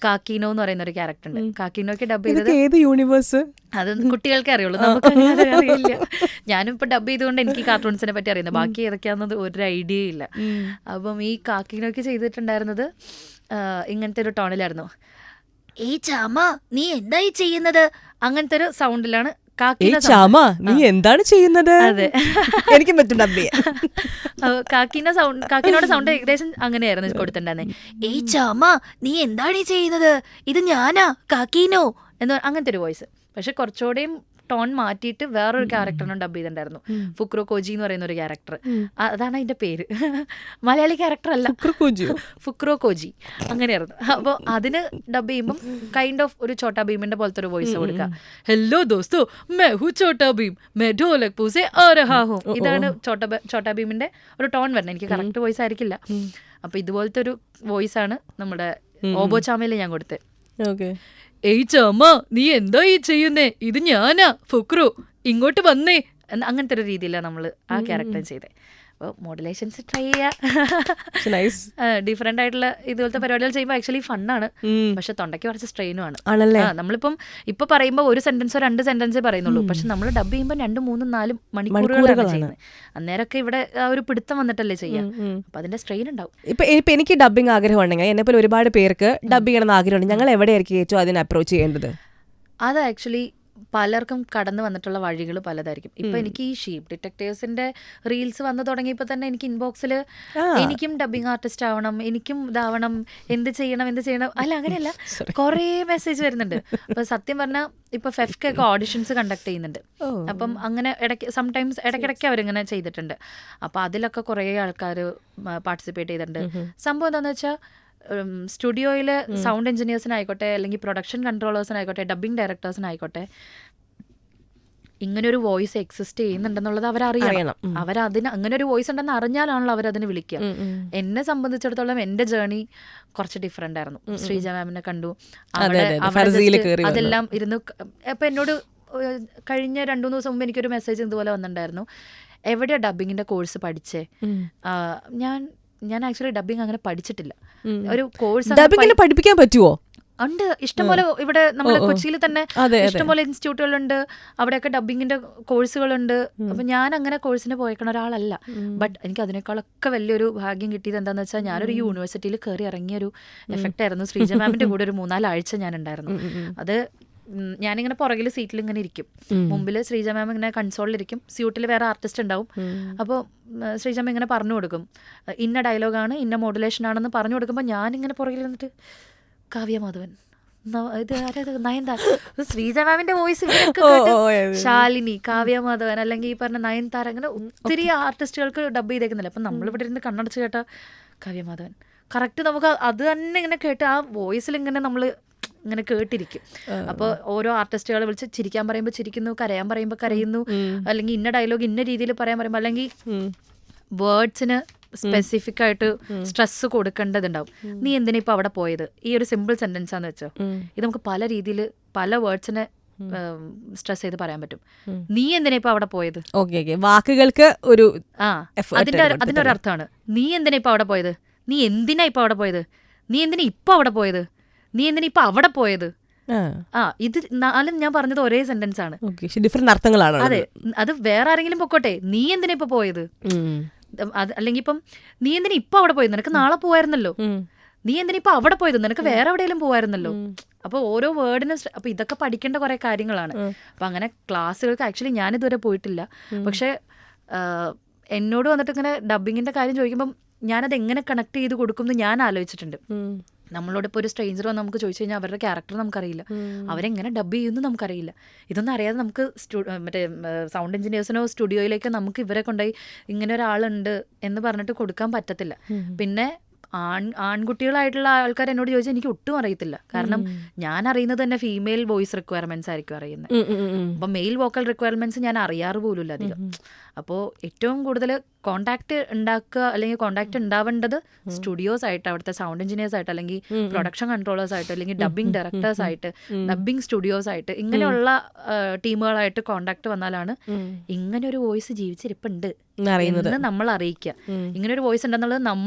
കാക്കീനോ എന്ന് പറയുന്ന ഒരു ക്യാരക്ടർ ഉണ്ട്. കാക്കീനോക്ക് ഡബ് ചെയ്തത് ഏത് യൂണിവേഴ്സ് അത് കുട്ടികൾക്കേ അറിയുള്ളൂ, നമുക്ക് അറിയില്ല. ഞാനും ഇപ്പൊ ഡബ് ചെയ്തുകൊണ്ട് എനിക്ക് കാർട്ടൂൺസിനെ പറ്റി അറിയുന്നത്, ബാക്കി ഏതൊക്കെയാണെന്നത് ഒരു ഐഡിയ ഇല്ല. അപ്പം ഈ കാക്കീനോക്ക് ചെയ്തിട്ടുണ്ടായിരുന്നത് ഇങ്ങനത്തെ ഒരു ടോണിലായിരുന്നു. ഏയ് ചാമ, നീ എന്തായി ചെയ്യുന്നത്? അങ്ങനത്തെ ഒരു സൗണ്ടിലാണ് നീ എന്താണ് ചെയ്യുന്നത്. അതെ, എനിക്ക് പറ്റും ഡബ് ചെയ്യാൻ. കാക്കിനോട് സൗണ്ട് ഏകദേശം അങ്ങനെയായിരുന്നു കൊടുത്തിട്ടുണ്ടായിരുന്നത്. ഏയ് ചാമ, നീ എന്താണ് ചെയ്യുന്നത്? ഇത് ഞാനാ കാക്കീനോ എന്ന് അങ്ങനത്തെ ഒരു വോയിസ്. പക്ഷെ കുറച്ചുകൂടെയും ടോൺ മാറ്റിയിട്ട് വേറൊരു ക്യാരക്ടറിനെ ഡബ് ചെയ്തിട്ടുണ്ടായിരുന്നു. ഫുക്രോ കോജി എന്ന് പറയുന്ന ഒരു ക്യാരക്ടർ. അതാണ് അതിന്റെ പേര്. മലയാളി ക്യാരക്ടർ അല്ല, ഫുക്രോ കോജി അങ്ങനെയായിരുന്നു. അപ്പോൾ അതിന് ഡബ് ചെയ്യുമ്പം കൈൻഡ് ഓഫ് ഒരു ചോട്ടാ ഭീമിന്റെ പോലത്തെ ഒരു വോയിസ് കൊടുക്കുക. Hello ദോസ്തോ, may who Chota Bhim, may ഢോലക് പൂസെ ആ രഹാ ഹൂം. ഇതാണ് ചോട്ടാ ഭീമിന്റെ ഒരു ടോൺ വരുന്നത്. എനിക്ക് കറക്റ്റ് വോയിസ് ആയിരിക്കില്ല. അപ്പൊ ഇതുപോലത്തെ ഒരു വോയിസ് ആണ് നമ്മുടെ ഓബോചാമയിൽ ഞാൻ കൊടുത്തത്. ഓക്കെ. ഏയ് ചാമ, നീ എന്താ ഈ ചെയ്യുന്നേ? ഇത് ഞാനാ ഫുക്രു, ഇങ്ങോട്ട് വന്നേ. അങ്ങനത്തെ ഒരു രീതിയിലാണ് നമ്മൾ ആ ക്യാരക്ടർ ചെയ്തത്. അപ്പോൾ മോഡുലേഷൻസ് ട്രൈ ചെയ്യാ. ഡിഫറെന്റ് ആയിട്ടുള്ള ഇതുപോലത്തെ പരിപാടികൾ ചെയ്യുമ്പോൾ ആക്ച്വലി ഫണ്ണാണ്. പക്ഷെ തൊണ്ടയ്ക്ക് കുറച്ച് സ്ട്രെയിനും ആണ്. നമ്മളിപ്പം ഇപ്പൊ പറയുമ്പോൾ 1 സെന്റൻസോ 2 സെന്റൻസേ പറയുന്നുള്ളൂ. പക്ഷെ നമ്മൾ ഡബ് ചെയ്യുമ്പോൾ 2, 3, 4 മണിക്കൂറുകളാണ് ചെയ്യുന്നത്. അന്നേരമൊക്കെ ഇവിടെ ആ ഒരു പിടുത്തം വന്നിട്ടല്ലേ ചെയ്യാം. അപ്പൊ അതിന്റെ സ്ട്രെയിൻ ഉണ്ടാവും. ഇപ്പൊ എനിക്ക് ഡബിങ് ആഗ്രഹം ഉണ്ടെങ്കിൽ, എന്നെ പോലെ ഒരുപാട് പേർക്ക് ഡബ് ചെയ്യണമെന്ന് ആഗ്രഹമുണ്ട്, ഞങ്ങൾ എവിടെയായിരിക്കും ഏറ്റവും അതിനെ അപ്രോച്ച് ചെയ്യേണ്ടത്? അത് ആക്ച്വലി പലർക്കും കടന്നു വന്നിട്ടുള്ള വഴികൾ പലതായിരിക്കും. ഇപ്പൊ എനിക്ക് ഈ ഷീപ്പ് ഡിറ്റക്ടേഴ്സിന്റെ റീൽസ് വന്നു തുടങ്ങിയപ്പോൾ തന്നെ എനിക്ക് ഇൻബോക്സിൽ എനിക്കും ഡബിങ് ആർട്ടിസ്റ്റ് ആവണം, എനിക്കും ഇതാവണം, എന്ത് ചെയ്യണം അല്ല അങ്ങനെയല്ല, കുറേ മെസ്സേജ് വരുന്നുണ്ട്. അപ്പൊ സത്യം പറഞ്ഞാൽ ഇപ്പൊ ഫെഫ്കൊക്കെ ഓഡിഷൻസ് കണ്ടക്ട് ചെയ്യുന്നുണ്ട്. അപ്പം അങ്ങനെ സംടൈംസ് ഇടയ്ക്കിടയ്ക്ക് അവരിങ്ങനെ ചെയ്തിട്ടുണ്ട്. അപ്പൊ അതിലൊക്കെ കുറേ ആൾക്കാർ പാർട്ടിസിപ്പേറ്റ് ചെയ്തിട്ടുണ്ട്. സംഭവം എന്താണെന്ന് വെച്ചാൽ സ്റ്റുഡിയോയിൽ സൗണ്ട് എഞ്ചിനീയേഴ്സിനായിക്കോട്ടെ, അല്ലെങ്കിൽ പ്രൊഡക്ഷൻ കൺട്രോളേഴ്സിനായിക്കോട്ടെ, ഡബിങ് ഡയറക്ടേഴ്സിനായിക്കോട്ടെ, ഇങ്ങനൊരു വോയിസ് എക്സിസ്റ്റ് ചെയ്യുന്നുണ്ടെന്നുള്ളത് അവരറിയണം. അവരതിന് അങ്ങനെ ഒരു വോയിസ് ഉണ്ടെന്ന് അറിഞ്ഞാലാണല്ലോ അവരതിന് വിളിക്കുക. എന്നെ സംബന്ധിച്ചിടത്തോളം എൻ്റെ ജേർണി കുറച്ച് ഡിഫറെന്റ് ആയിരുന്നു. ശ്രീജ മാമിനെ കണ്ടു, അതെല്ലാം ഇരുന്ന്. അപ്പൊ എന്നോട് കഴിഞ്ഞ 2-3 ദിവസം മുമ്പ് എനിക്കൊരു മെസ്സേജ് ഇതുപോലെ വന്നിട്ടുണ്ടായിരുന്നു, എവിടെയാ ഡബിങ്ങിന്റെ കോഴ്സ് പഠിച്ചേ? ഞാൻ ആക്ച്വലി ഡബിങ് അങ്ങനെ പഠിച്ചിട്ടില്ല. ഒരു കോഴ്സ് പഠിപ്പിക്കാൻ പറ്റുമോ? ഉണ്ട്, ഇഷ്ടംപോലെ. ഇവിടെ നമ്മുടെ കൊച്ചിയിൽ തന്നെ ഇഷ്ടംപോലെ ഇൻസ്റ്റിറ്റ്യൂട്ടുകളുണ്ട്, അവിടെയൊക്കെ ഡബിങ്ങിന്റെ കോഴ്സുകളുണ്ട്. അപ്പൊ ഞാൻ അങ്ങനെ കോഴ്സിന് പോയേക്കണ ഒരാളല്ല. ബട്ട് എനിക്ക് അതിനേക്കാളൊക്കെ വലിയൊരു ഭാഗ്യം കിട്ടിയത് എന്താണെന്ന് വെച്ചാൽ, ഞാനൊരു യൂണിവേഴ്സിറ്റിയിൽ കയറി ഇറങ്ങിയൊരു എഫക്റ്റ് ആയിരുന്നു. ശ്രീജ മാമിന്റെ കൂടെ ഒരു 3-4 ആഴ്ച ഞാൻ ഉണ്ടായിരുന്നു. അത് ഞാനിങ്ങനെ പുറകിൽ സീറ്റിൽ ഇങ്ങനെ ഇരിക്കും, മുമ്പിൽ ശ്രീജ മാം ഇങ്ങനെ കൺസോളിലിരിക്കും, സ്യൂട്ടിൽ വേറെ ആർട്ടിസ്റ്റ് ഉണ്ടാവും. അപ്പോൾ ശ്രീജ മാം ഇങ്ങനെ പറഞ്ഞു കൊടുക്കും, ഇന്ന ഡയലോഗാണ്, ഇന്ന മോഡുലേഷൻ ആണെന്ന് പറഞ്ഞു കൊടുക്കുമ്പോൾ ഞാനിങ്ങനെ പുറകിൽ നിന്നിട്ട് കാവ്യ മാധവൻ, ഇത് നയൻതാര, ശ്രീജ മാമിന്റെ വോയിസ് ശാലിനി, കാവ്യ മാധവൻ, അല്ലെങ്കിൽ ഈ പറഞ്ഞ നയൻതാര, അങ്ങനെ ഒത്തിരി ആർട്ടിസ്റ്റുകൾക്ക് ഡബ് ചെയ്തേക്കുന്നില്ല. അപ്പം നമ്മളിവിടെ ഇരുന്ന് കണ്ണടച്ച് കേട്ട കാവ്യ മാധവൻ കറക്റ്റ് നമുക്ക് അത് തന്നെ ഇങ്ങനെ കേട്ട് ആ വോയിസിൽ ഇങ്ങനെ നമ്മൾ ഇങ്ങനെ കേട്ടിരിക്കും. അപ്പോൾ ഓരോ ആർട്ടിസ്റ്റുകളെ വിളിച്ച് ചിരിക്കാൻ പറയുമ്പോൾ ചിരിക്കുന്നു, കരയാൻ പറയുമ്പോൾ കരയുന്നു, അല്ലെങ്കിൽ ഇന്ന ഡയലോഗ് ഇന്ന രീതിയിൽ പറയാൻ പറയുമ്പോൾ, അല്ലെങ്കിൽ വേർഡ്സിന് സ്പെസിഫിക് ആയിട്ട് സ്ട്രെസ് കൊടുക്കേണ്ടതുണ്ടാവും. നീ എന്തിനാ ഇപ്പൊ അവിടെ പോയത്? ഈ ഒരു സിമ്പിൾ സെന്റൻസ് ആന്ന് വെച്ചോ, ഇത് നമുക്ക് പല രീതിയിൽ പല വേർഡ്സിനെ സ്ട്രെസ് ചെയ്ത് പറയാൻ പറ്റും. നീ എന്തിനാ ഇപ്പൊ അവിടെ പോയത്? വാക്കുകൾക്ക് ഒരു അതിന്റെ ഒരു അർത്ഥമാണ്. നീ എന്തിനാ ഇപ്പൊ അവിടെ പോയത്? നീ എന്തിനാ ഇപ്പൊ അവിടെ പോയത്, നീ എന്തിനാ ഇപ്പൊ അവിടെ പോയത്, നീ എന്തിനാ ഇപ്പൊ അവിടെ പോയത്. ഇത് നാലും ഞാൻ പറഞ്ഞത് ഒരേ സെന്റൻസ് ആണ്, ഡിഫറെന്റ് അർത്ഥങ്ങളാണ്. അതെ, അത് വേറെ ആരെങ്കിലും പൊക്കോട്ടെ, നീ എന്തിനാ ഇപ്പൊ പോയത്, അത് അല്ലെങ്കിൽ ഇപ്പം നീ എന്തിനാ ഇപ്പൊ അവിടെ പോയത്, നിനക്ക് നാളെ പോവായിരുന്നല്ലോ, നീ എന്തിനാ ഇപ്പൊ അവിടെ പോയത്, നിനക്ക് വേറെ എവിടെയെങ്കിലും പോവായിരുന്നല്ലോ. അപ്പൊ ഓരോ വേർഡിനും അപ്പൊ ഇതൊക്കെ പഠിക്കേണ്ട കുറെ കാര്യങ്ങളാണ്. അപ്പൊ അങ്ങനെ ക്ലാസ്സുകൾക്ക് ആക്ച്വലി ഞാനിതുവരെ പോയിട്ടില്ല. പക്ഷെ എന്നോട് വന്നിട്ട് ഇങ്ങനെ ഡബിങ്ങിന്റെ കാര്യം ചോദിക്കുമ്പം ഞാനത് എങ്ങനെ കണക്ട് ചെയ്ത് കൊടുക്കും എന്ന് ഞാൻ ആലോചിച്ചിട്ടുണ്ട്. നമ്മളോട് ഇപ്പോൾ ഒരു സ്ട്രേഞ്ചർ വന്ന് നമുക്ക് ചോദിച്ചു കഴിഞ്ഞാൽ അവരുടെ ക്യാരക്ടർ നമുക്കറിയില്ല, അവരെങ്ങനെ ഡബ് ചെയ്യുമെന്ന് നമുക്കറിയില്ല. ഇതൊന്നും അറിയാതെ നമുക്ക് മറ്റേ സൗണ്ട് എഞ്ചിനീയേഴ്സിനോ സ്റ്റുഡിയോയിലേക്കോ നമുക്ക് ഇവരെ കൊണ്ടുപോയി ഇങ്ങനെ ഒരാളുണ്ട് എന്ന് പറഞ്ഞിട്ട് കൊടുക്കാൻ പറ്റത്തില്ല. പിന്നെ ആൺകുട്ടികളായിട്ടുള്ള ആൾക്കാർ എന്നോട് ചോദിച്ചാൽ എനിക്ക് ഒട്ടും അറിയത്തില്ല. കാരണം ഞാൻ അറിയുന്നത് തന്നെ ഫീമെയിൽ വോയിസ് റിക്വയർമെന്റ്സ് ആയിരിക്കും അറിയുന്നത്. അപ്പം മെയിൽ വോക്കൽ റിക്വയർമെന്റ്സ് ഞാൻ അറിയാറ് പോലുമില്ല അധികം. അപ്പോൾ ഏറ്റവും കൂടുതൽ കോണ്ടാക്ട് ഉണ്ടാക്കുക അല്ലെങ്കിൽ കോണ്ടാക്ട് ഉണ്ടാവേണ്ടത് സ്റ്റുഡിയോസ് ആയിട്ട്, അവിടുത്തെ സൗണ്ട് എഞ്ചിനീയേഴ്സ് ആയിട്ട്, അല്ലെങ്കിൽ പ്രൊഡക്ഷൻ കൺട്രോളേഴ്സ് ആയിട്ട്, അല്ലെങ്കിൽ ഡബിങ് ഡയറക്ടേഴ്സ് ആയിട്ട്, ഡബിങ് സ്റ്റുഡിയോസ് ആയിട്ട്, ഇങ്ങനെയുള്ള ടീമുകളായിട്ട് കോണ്ടാക്ട് വന്നാലാണ് ഇങ്ങനെ ഒരു വോയിസ് ജീവിച്ചിരിപ്പുണ്ട് എന്ന് നമ്മൾ അറിയിക്കുക. ഇങ്ങനെ ഒരു വോയിസ് ഉണ്ടെന്നുള്ളത്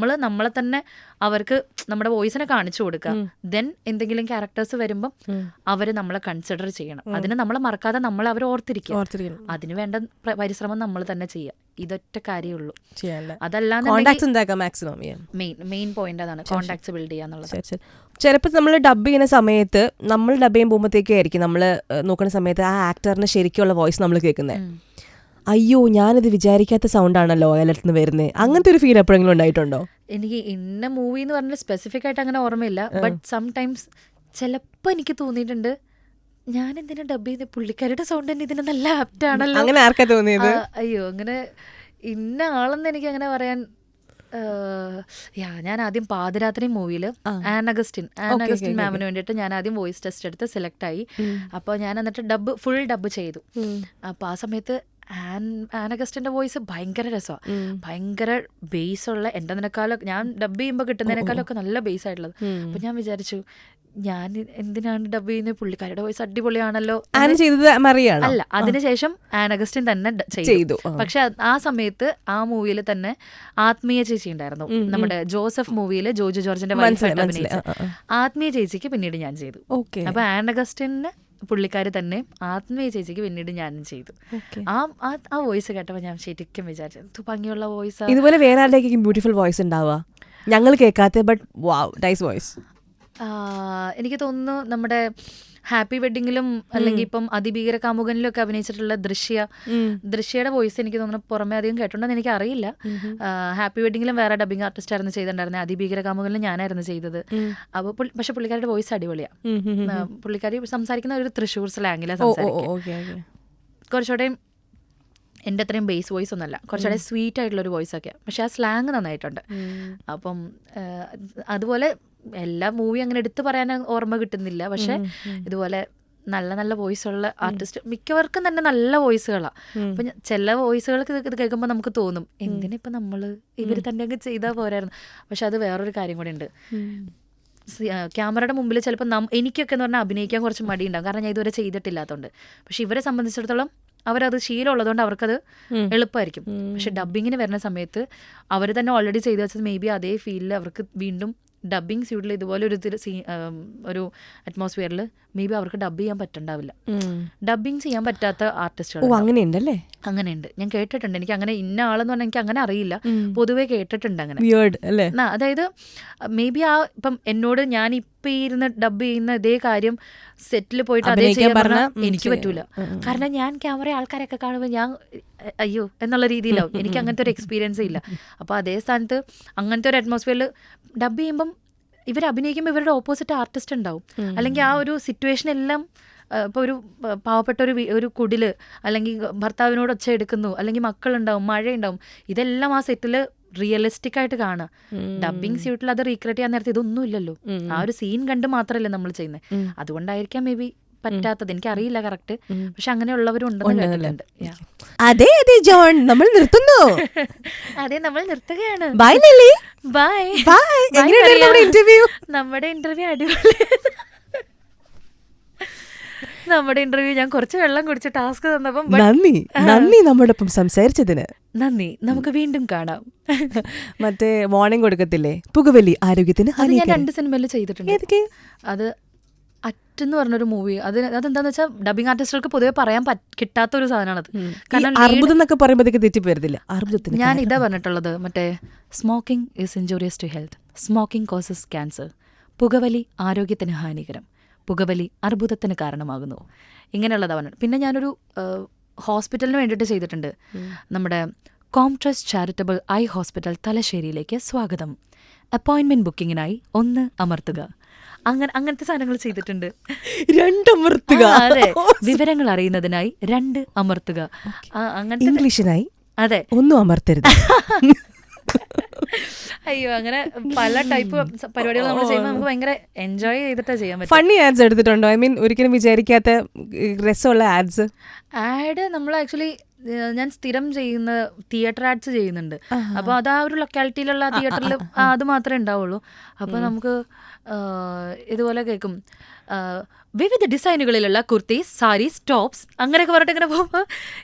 നമ്മളെ തന്നെ അവർക്ക് നമ്മുടെ വോയിസിനെ കാണിച്ചു കൊടുക്കുക. ദെൻ എന്തെങ്കിലും ക്യാരക്ടേഴ്സ് വരുമ്പം അവര് നമ്മളെ കൺസിഡർ ചെയ്യണം. അതിന് നമ്മളെ മറക്കാതെ നമ്മളെ അവർ ഓർത്തിരിക്കുക. അതിന് വേണ്ട പരിശ്രമം നമ്മൾ തന്നെ ചെയ്യുക. ഇതൊറ്റ കാര്യമുള്ളൂ. അതല്ലാതെ മെയിൻ പോയിന്റ് അതാണ്, കോണ്ടാക്ട്സ് ബിൽഡ് ചെയ്യാന്നുള്ളത്. ചിലപ്പോൾ നമ്മൾ ഡബ് ചെയ്യുന്ന സമയത്ത്, നമ്മൾ ഡബ് ചെയ്യാൻ പോകുമ്പോഴത്തേക്കായിരിക്കും നമ്മൾ നോക്കുന്ന സമയത്ത് ആ ആക്ടറിന് ശരിക്കുള്ള വോയിസ് നമ്മൾ കേൾക്കുന്നത്. അയ്യോ, ഞാനിത് വിചാരിക്കാത്ത സൗണ്ട് ആണല്ലോ അയാളുടെ നിന്ന് വരുന്നത്. അങ്ങനത്തെ ഒരു ഫീൽ എപ്പോഴെങ്കിലും ഉണ്ടായിട്ടുണ്ടോ? എനിക്ക് ഇന്ന മൂവി എന്ന് പറഞ്ഞാൽ സ്പെസിഫിക് ആയിട്ട് അങ്ങനെ ഓർമ്മയില്ല. ബട്ട് സംടൈംസ് ചിലപ്പോൾ എനിക്ക് തോന്നിയിട്ടുണ്ട്, ഞാൻ എന്തിനാ ഡബ് ചെയ്ത്, പുള്ളിക്കാരുടെ സൗണ്ട് തന്നെ ഇതിന് നല്ല ആപ്റ്റ് ആണല്ലോ. അങ്ങനെ ആർക്കാ തോന്നിയത്? അയ്യോ, അങ്ങനെ ഇന്ന ആളെന്ന് എനിക്ക് അങ്ങനെ പറയാൻ. ഞാൻ ആദ്യം പാതിരാത്രി മൂവിയിൽ ആൻ അഗസ്റ്റിൻ മാമിന് വേണ്ടിയിട്ട് ഞാൻ ആദ്യം വോയിസ് ടെസ്റ്റ് എടുത്ത് സെലക്ട് ആയി. അപ്പോൾ ഞാൻ എന്നിട്ട് ഫുൾ ഡബ് ചെയ്തു. അപ്പോൾ ആ സമയത്ത് ആൻ അഗസ്റ്റിന്റെ വോയിസ് ഭയങ്കര രസമാണ്, ഭയങ്കര ബേസ് ഉള്ള, എൻ്റെ നിനക്കാലം ഞാൻ ഡബ് ചെയ്യുമ്പോൾ കിട്ടുന്നതിനേക്കാളൊക്കെ നല്ല ബേസ് ആയിട്ടുള്ളത്. അപ്പോൾ ഞാൻ വിചാരിച്ചു, ഞാൻ എന്തിനാണ് ഡബ് ചെയ്യുന്നത്, പുള്ളിക്കാരുടെ വോയിസ് അടിപൊളിയാണല്ലോ. അല്ല, അതിനുശേഷം ആൻ അഗസ്റ്റിൻ തന്നെ ചെയ്തു. പക്ഷെ ആ സമയത്ത് ആ മൂവിയിൽ തന്നെ ആത്മീയ ചേച്ചി ഉണ്ടായിരുന്നു, നമ്മുടെ ജോസഫ് മൂവിയിൽ ജോജു ജോർജിന്റെ വൈഫായിട്ട് അഭിനയിച്ച ആത്മീയ ചേച്ചിക്ക് പിന്നീട് ഞാൻ ചെയ്തു. അപ്പൊ ആൻ അഗസ്റ്റിന് പുള്ളിക്കാരി തന്നെ, ആത്മീയ ചേച്ചിക്ക് പിന്നീട് ഞാനും ചെയ്തു. ആ വോയിസ് കേട്ടപ്പോൾ ഞാൻ ശരിക്കും വിചാരിച്ചു, ഭംഗിയുള്ള വോയിസ്. ഇതുപോലെ വേറെ ആരുടെയൊക്കെ ബ്യൂട്ടിഫുൾ വോയിസ് ഉണ്ടാവുക, ഞങ്ങൾ കേൾക്കാത്ത ബട്ട് വാവ് നൈസ് വോയിസ്? എനിക്ക് തോന്നുന്നു നമ്മുടെ ഹാപ്പി വെഡിങ്ങിലും അല്ലെങ്കിൽ ഇപ്പം അതിഭീകര കാമുകനിലും ഒക്കെ അഭിനയിച്ചിട്ടുള്ള ദൃശ്യയുടെ വോയിസ് എനിക്ക് തോന്നുന്നു പുറമെ അധികം കേട്ടിട്ടുണ്ടെന്ന് എനിക്ക് അറിയില്ല. ഹാപ്പി വെഡിങ്ങിലും വേറെ ഡബിങ് ആർട്ടിസ്റ്റ് ആയിരുന്നു ചെയ്തിട്ടുണ്ടായിരുന്നത്, അതിഭീകര കാമുകനിലും ഞാനായിരുന്നു ചെയ്തത്. അപ്പോൾ പക്ഷെ പുള്ളിക്കാരുടെ വോയിസ് അടിപൊളിയാണ്. പുള്ളിക്കാരി സംസാരിക്കുന്ന ഒരു തൃശ്ശൂർ സ്ലാങ്ങിലാണ് സംസാരിക്കുക. കുറച്ചുകൂടെ എൻ്റെ അത്രയും ബേസ് വോയിസ് ഒന്നുമല്ല, കുറച്ചുകൂടെ സ്വീറ്റ് ആയിട്ടുള്ളൊരു വോയിസ് ഒക്കെയാണ്. പക്ഷെ ആ സ്ലാങ് നന്നായിട്ടുണ്ട്. അപ്പം അതുപോലെ എല്ലാ മൂവി അങ്ങനെ എടുത്തു പറയാൻ ഓർമ്മ കിട്ടുന്നില്ല. പക്ഷെ ഇതുപോലെ നല്ല നല്ല വോയിസ് ഉള്ള ആർട്ടിസ്റ്റ് മിക്കവർക്കും തന്നെ നല്ല വോയിസുകളാണ്. അപ്പം ചില വോയിസുകൾക്ക് ഇത് കേൾക്കുമ്പോൾ നമുക്ക് തോന്നും, എന്തിനിപ്പം നമ്മൾ ഇവർ തന്നെ അങ്ങ് ചെയ്താൽ പോരായിരുന്നു. പക്ഷെ അത് വേറൊരു കാര്യം കൂടെ ഉണ്ട്. ക്യാമറയുടെ മുമ്പിൽ ചിലപ്പോൾ എനിക്കൊക്കെ എന്ന് പറഞ്ഞാൽ അഭിനയിക്കാൻ കുറച്ച് മടിയുണ്ടാകും, കാരണം ഞാൻ ഇതുവരെ ചെയ്തിട്ടില്ലാത്തതുകൊണ്ട്. പക്ഷെ ഇവരെ സംബന്ധിച്ചിടത്തോളം അവരത് ശീലമുള്ളതുകൊണ്ട് അവർക്കത് എളുപ്പമായിരിക്കും. പക്ഷെ ഡബ്ബിങ്ങിന് വരുന്ന സമയത്ത് അവർ തന്നെ ഓൾറെഡി ചെയ്തു വെച്ചത് മേ ബി അതേ ഫീലിൽ അവർക്ക് വീണ്ടും ഡബ്ബിങ് സ്യൂട്ടിൽ ഇതുപോലെ ഒരു അറ്റ്മോസ്ഫിയറിൽ മേ ബി അവർക്ക് ഡബ് ചെയ്യാൻ പറ്റുണ്ടാവില്ല. ഡബ്ബിങ് ചെയ്യാൻ പറ്റാത്ത ആർട്ടിസ്റ്റുകൾ അങ്ങനെയുണ്ടല്ലേ? അങ്ങനെയുണ്ട്, ഞാൻ കേട്ടിട്ടുണ്ട്. എനിക്ക് അങ്ങനെ ഇന്ന ആളെന്ന് പറഞ്ഞാൽ എനിക്ക് അങ്ങനെ അറിയില്ല, പൊതുവെ കേട്ടിട്ടുണ്ട് അങ്ങനെ. അതായത് മേ ബി ഇപ്പം എന്നോട് ഞാൻ ഇപ്പം ഇരുന്ന് ഡബ് ചെയ്യുന്ന ഇതേ കാര്യം സെറ്റിൽ പോയിട്ട് അതേ ചെയ്യാൻ പറഞ്ഞാൽ എനിക്ക് പറ്റൂല. കാരണം ഞാൻ ക്യാമറ ആൾക്കാരൊക്കെ കാണുമ്പോൾ ഞാൻ അയ്യോ എന്നുള്ള രീതിയിലാവും. എനിക്ക് അങ്ങനത്തെ ഒരു എക്സ്പീരിയൻസ് ഇല്ല. അപ്പോൾ അതേ സ്ഥാനത്ത് അങ്ങനത്തെ ഒരു അറ്റ്മോസ്ഫിയറിൽ ഡബ് ചെയ്യുമ്പം ഇവർ അഭിനയിക്കുമ്പോൾ ഇവരുടെ ഓപ്പോസിറ്റ് ആർട്ടിസ്റ്റ് ഉണ്ടാവും. അല്ലെങ്കിൽ ആ ഒരു സിറ്റുവേഷൻ എല്ലാം ഇപ്പോൾ ഒരു പാവപ്പെട്ട ഒരു കുടില്, അല്ലെങ്കിൽ ഭർത്താവിനോട് ഒച്ച എടുക്കുന്നു, അല്ലെങ്കിൽ മക്കളുണ്ടാവും, മഴയുണ്ടാവും, ഇതെല്ലാം ആ സെറ്റിൽ റിയലിസ്റ്റിക് ആയിട്ട് കാണുക. ഡബ്ബിങ് സ്യൂട്ടിൽ അത് റീക്രിയേറ്റ് ചെയ്യാൻ നേരത്തെ ഇതൊന്നും ഇല്ലല്ലോ. ആ ഒരു സീൻ കണ്ട് മാത്രമല്ലേ നമ്മൾ ചെയ്യുന്നത്. അതുകൊണ്ടായിരിക്കാം മേ ബി പറ്റാത്തത്, എനിക്കറിയില്ല കറക്റ്റ്. പക്ഷെ അങ്ങനെയുള്ളവരും ഉണ്ടെന്ന് കേട്ടിട്ടുണ്ട്. അതെ അതെ ജോൺ, നമ്മൾ നിർത്തുന്നു. അതെ, നമ്മൾ നിർത്തുകയാണ്. ബൈ നെല്ലി. ബൈ. നമ്മുടെ ഇന്റർവ്യൂ അടിപൊളി. നമ്മുടെ ഇന്റർവ്യൂ ഞാൻ കുറച്ച് വെള്ളം കുടിച്ച് ടാസ്ക് തന്നപ്പം നന്ദി നമ്മോടൊപ്പം സംസാരിച്ചതിന്. നന്ദി, നമുക്ക് വീണ്ടും കാണാം. മറ്റേ വാർണിംഗ് കൊടുക്കത്തില്ലേ, പുകവലി ആരോഗ്യത്തിന് അത് ഞാൻ ഹാനികരം. 2 സിനിമയിൽ ചെയ്തിട്ടുണ്ട്. ഏതൊക്കെ? അത് അറ്റെന്ന് പറഞ്ഞൊരു മൂവി. അതെന്താന്ന് വെച്ചാൽ ഡബിങ് ആർട്ടിസ്റ്റുകൾക്ക് പൊതുവെ പറയാൻ കിട്ടാത്ത ഒരു സാധനമാണത്. കാരണം അർബുദം എന്നൊക്കെ പറയുമ്പോഴത്തേക്ക് തെറ്റിപ്പോരുന്നില്ല. അർബുദത്തിന് ഞാൻ ഇതാ പറഞ്ഞിട്ടുള്ളത്, മറ്റേ smoking is injurious to health, smoking causes cancer, പുകവലി ആരോഗ്യത്തിന് ഹാനികരം, പുകവലി അർബുദത്തിന് കാരണമാകുന്നു, ഇങ്ങനെയുള്ളതാ പറഞ്ഞത്. പിന്നെ ഞാനൊരു ഹോസ്പിറ്റലിന് വേണ്ടിയിട്ട് ചെയ്തിട്ടുണ്ട്. നമ്മുടെ കോംട്രസ്റ്റ് ചാരിറ്റബിൾ ഐ ഹോസ്പിറ്റൽ തലശ്ശേരിയിലേക്ക് സ്വാഗതം, അപ്പോയിൻമെന്റ് ബുക്കിങ്ങിനായി 1 അമർത്തുക. അങ്ങനത്തെ സാധനങ്ങൾ ചെയ്തിട്ടുണ്ട്. 2 അമർത്തുക. അതെ, വിവരങ്ങൾ അറിയുന്നതിനായി 2 അമർത്തുക. അങ്ങനത്തെ ഇംഗ്ലീഷിനായി അതെ 1 അമർത്തരുത്. അയ്യോ, അങ്ങനെ പല ടൈപ്പ് പരിപാടികൾ നമ്മൾ ചെയ്യുമ്പോൾ നമുക്ക് ഭയങ്കര എൻജോയ് ചെയ്തിട്ടാ ചെയ്യാൻ പറ്റും. ഫണ്ണി ആഡ്സ് എടുത്തിട്ടുണ്ടോ? ഐ മീൻ ഒരിക്കലും വിചാരിക്കാത്ത രസമുള്ള ആഡ്സ്. ആഡ് നമ്മൾ ആക്ച്വലി ഞാൻ സ്ഥിരം ചെയ്യുന്ന തിയേറ്റർ ആഡ്സ് ചെയ്യുന്നുണ്ട്. അപ്പോൾ അത് ആ ഒരു ലൊക്കാലിറ്റിയിലുള്ള തിയേറ്ററിൽ അത് മാത്രമേ ഉണ്ടാവുള്ളൂ. അപ്പോൾ നമുക്ക് ഇതുപോലെ കേൾക്കും, വിവിധ ഡിസൈനുകളിലുള്ള കുർത്തീസ്, സാരീസ്, ടോപ്സ്, അങ്ങനെയൊക്കെ പറഞ്ഞിട്ട് ഇങ്ങനെ പോകുമ്പോൾ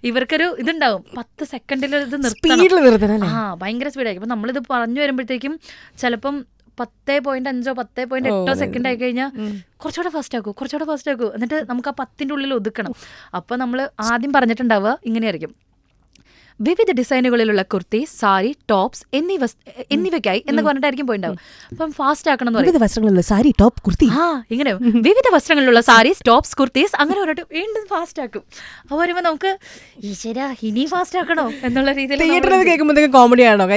ഇവർക്കൊരു ഇതുണ്ടാവും, 10 സെക്കൻഡിൽ ഇത് നിർത്തണം. ഭയങ്കര സ്പീഡായിരിക്കും. അപ്പം നമ്മളിത് പറഞ്ഞു വരുമ്പോഴത്തേക്കും ചിലപ്പം 10.5 10.8 സെക്കൻഡ് ആയി കഴിഞ്ഞാൽ കുറച്ചുകൂടെ ഫാസ്റ്റ് ആക്കൂ എന്നിട്ട് നമുക്ക് ആ 10ന്റെ ഉള്ളിൽ ഒതുക്കണം. അപ്പോൾ നമ്മൾ ആദ്യം പറഞ്ഞിട്ടുണ്ടാവുക ഇങ്ങനെയായിരിക്കും, വിവിധ ഡിസൈനുകളിലുള്ള കുർത്തി, സാരി, ടോപ്സ് എന്നിവയ്ക്കായി എന്നൊക്കെ പറഞ്ഞിട്ടായിരിക്കും പോയിണ്ടാവും. അപ്പം ഫാസ്റ്റ് ആക്കണം എന്ന് പറയും. വസ്ത്രങ്ങളുള്ള സാരി, ടോപ്പ്, കുർത്തി, ഇങ്ങനെ വിവിധ വസ്ത്രങ്ങളിലുള്ള സാരീസ്, ടോപ്സ്, കുർത്തീസ് അങ്ങനെ പറഞ്ഞിട്ട് വീണ്ടും ഫാസ്റ്റ് ആക്കും. അപ്പോൾ വരുമ്പോൾ നമുക്ക് ഈശ്വരാ ഇനി ഫാസ്റ്റ് ആക്കണോ എന്നുള്ള രീതിയിൽ തിയേറ്ററിൽ കേൾക്കുമ്പോഴത്തേക്ക് കോമഡി ആണോ?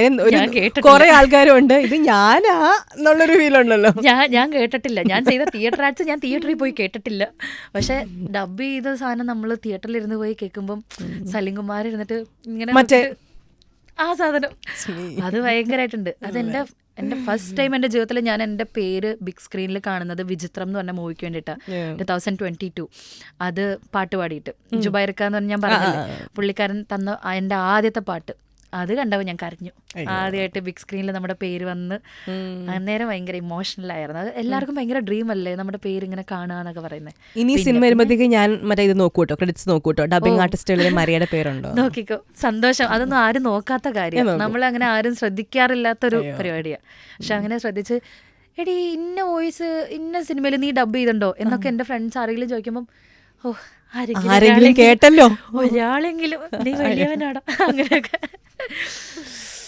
കുറെ ആൾക്കാരും ഉണ്ട്, ഇത് ഞാനാ എന്നുള്ളൊരു ഫീൽ ഉണ്ടല്ലോ. ഞാൻ കേട്ടിട്ടില്ല. ഞാൻ ചെയ്ത തിയേറ്റർ ആഡ്സ് ഞാൻ തിയേറ്ററിൽ പോയി കേട്ടിട്ടില്ല. പക്ഷെ ഡബ് ചെയ്ത സാധനം നമ്മൾ തിയേറ്ററിൽ ഇരുന്ന് പോയി കേൾക്കുമ്പം സലിംകുമാർ ഇരുന്നിട്ട് ഇങ്ങനെ ആ സാധനം അത് ഭയങ്കരമായിട്ടുണ്ട്. അത് എന്റെ ഫസ്റ്റ് ടൈം എന്റെ ജീവിതത്തിൽ ഞാൻ എന്റെ പേര് ബിഗ് സ്ക്രീനിൽ കാണുന്നത് വിചിത്രം എന്ന് പറഞ്ഞ മൂവിക്ക് വേണ്ടിയിട്ടാണ്, 2022. അത് പാട്ട് പാടിയിട്ട് ജുബൈർക്ക എന്ന് പറഞ്ഞ ഞാൻ പറഞ്ഞില്ലേ, പുള്ളിക്കാരൻ തന്ന എന്റെ ആദ്യത്തെ പാട്ട് അത് കണ്ടപ്പോൾ ഞാൻ കരഞ്ഞു. ആദ്യമായിട്ട് ബിഗ് സ്ക്രീനിൽ നമ്മുടെ പേര് വന്ന് അന്നേരം ഭയങ്കര ഇമോഷണൽ ആയിരുന്നു. അത് എല്ലാവർക്കും ഭയങ്കര ഡ്രീം അല്ലേ നമ്മുടെ പേര് ഇങ്ങനെ കാണാന്നൊക്കെ പറയുന്നത്. ഇനി സിനിമ വരുമ്പോഴത്തേക്ക് ഞാൻ മറ്റേ ഇത് നോക്കൂട്ടോ, ക്രെഡിറ്റ്സ് നോക്കൂട്ടോ, ഡബിംഗ് ആർട്ടിസ്റ്റുകളിൽ മരിയയുടെ പേരുണ്ടോ നോക്കിക്കോ. സന്തോഷം. അതൊന്നും ആരും നോക്കാത്ത കാര്യം, നമ്മളങ്ങനെ ആരും ശ്രദ്ധിക്കാറില്ലാത്തൊരു പരിപാടിയാണ്. പക്ഷെ അങ്ങനെ ശ്രദ്ധിച്ച് എടി ഇന്ന വോയിസ് ഇന്ന സിനിമയിൽ നീ ഡബ് ചെയ്തിട്ടുണ്ടോ എന്നൊക്കെ എൻ്റെ ഫ്രണ്ട്സ് ആരെങ്കിലും ചോദിക്കുമ്പം ആരെങ്കിലും കേട്ടല്ലോ, ഒരാളെങ്കിലും നീ വലിയവനാടാ അങ്ങനെയൊക്കെ.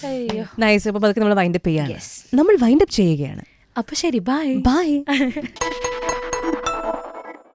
അയ്യോ നൈസ്. അപ്പൊ അതൊക്കെ നമ്മൾ വൈൻഡപ്പ് ചെയ്യാണ്. നമ്മൾ വൈൻഡപ്പ് ചെയ്യുകയാണ്. അപ്പൊ ശരി, ബൈ.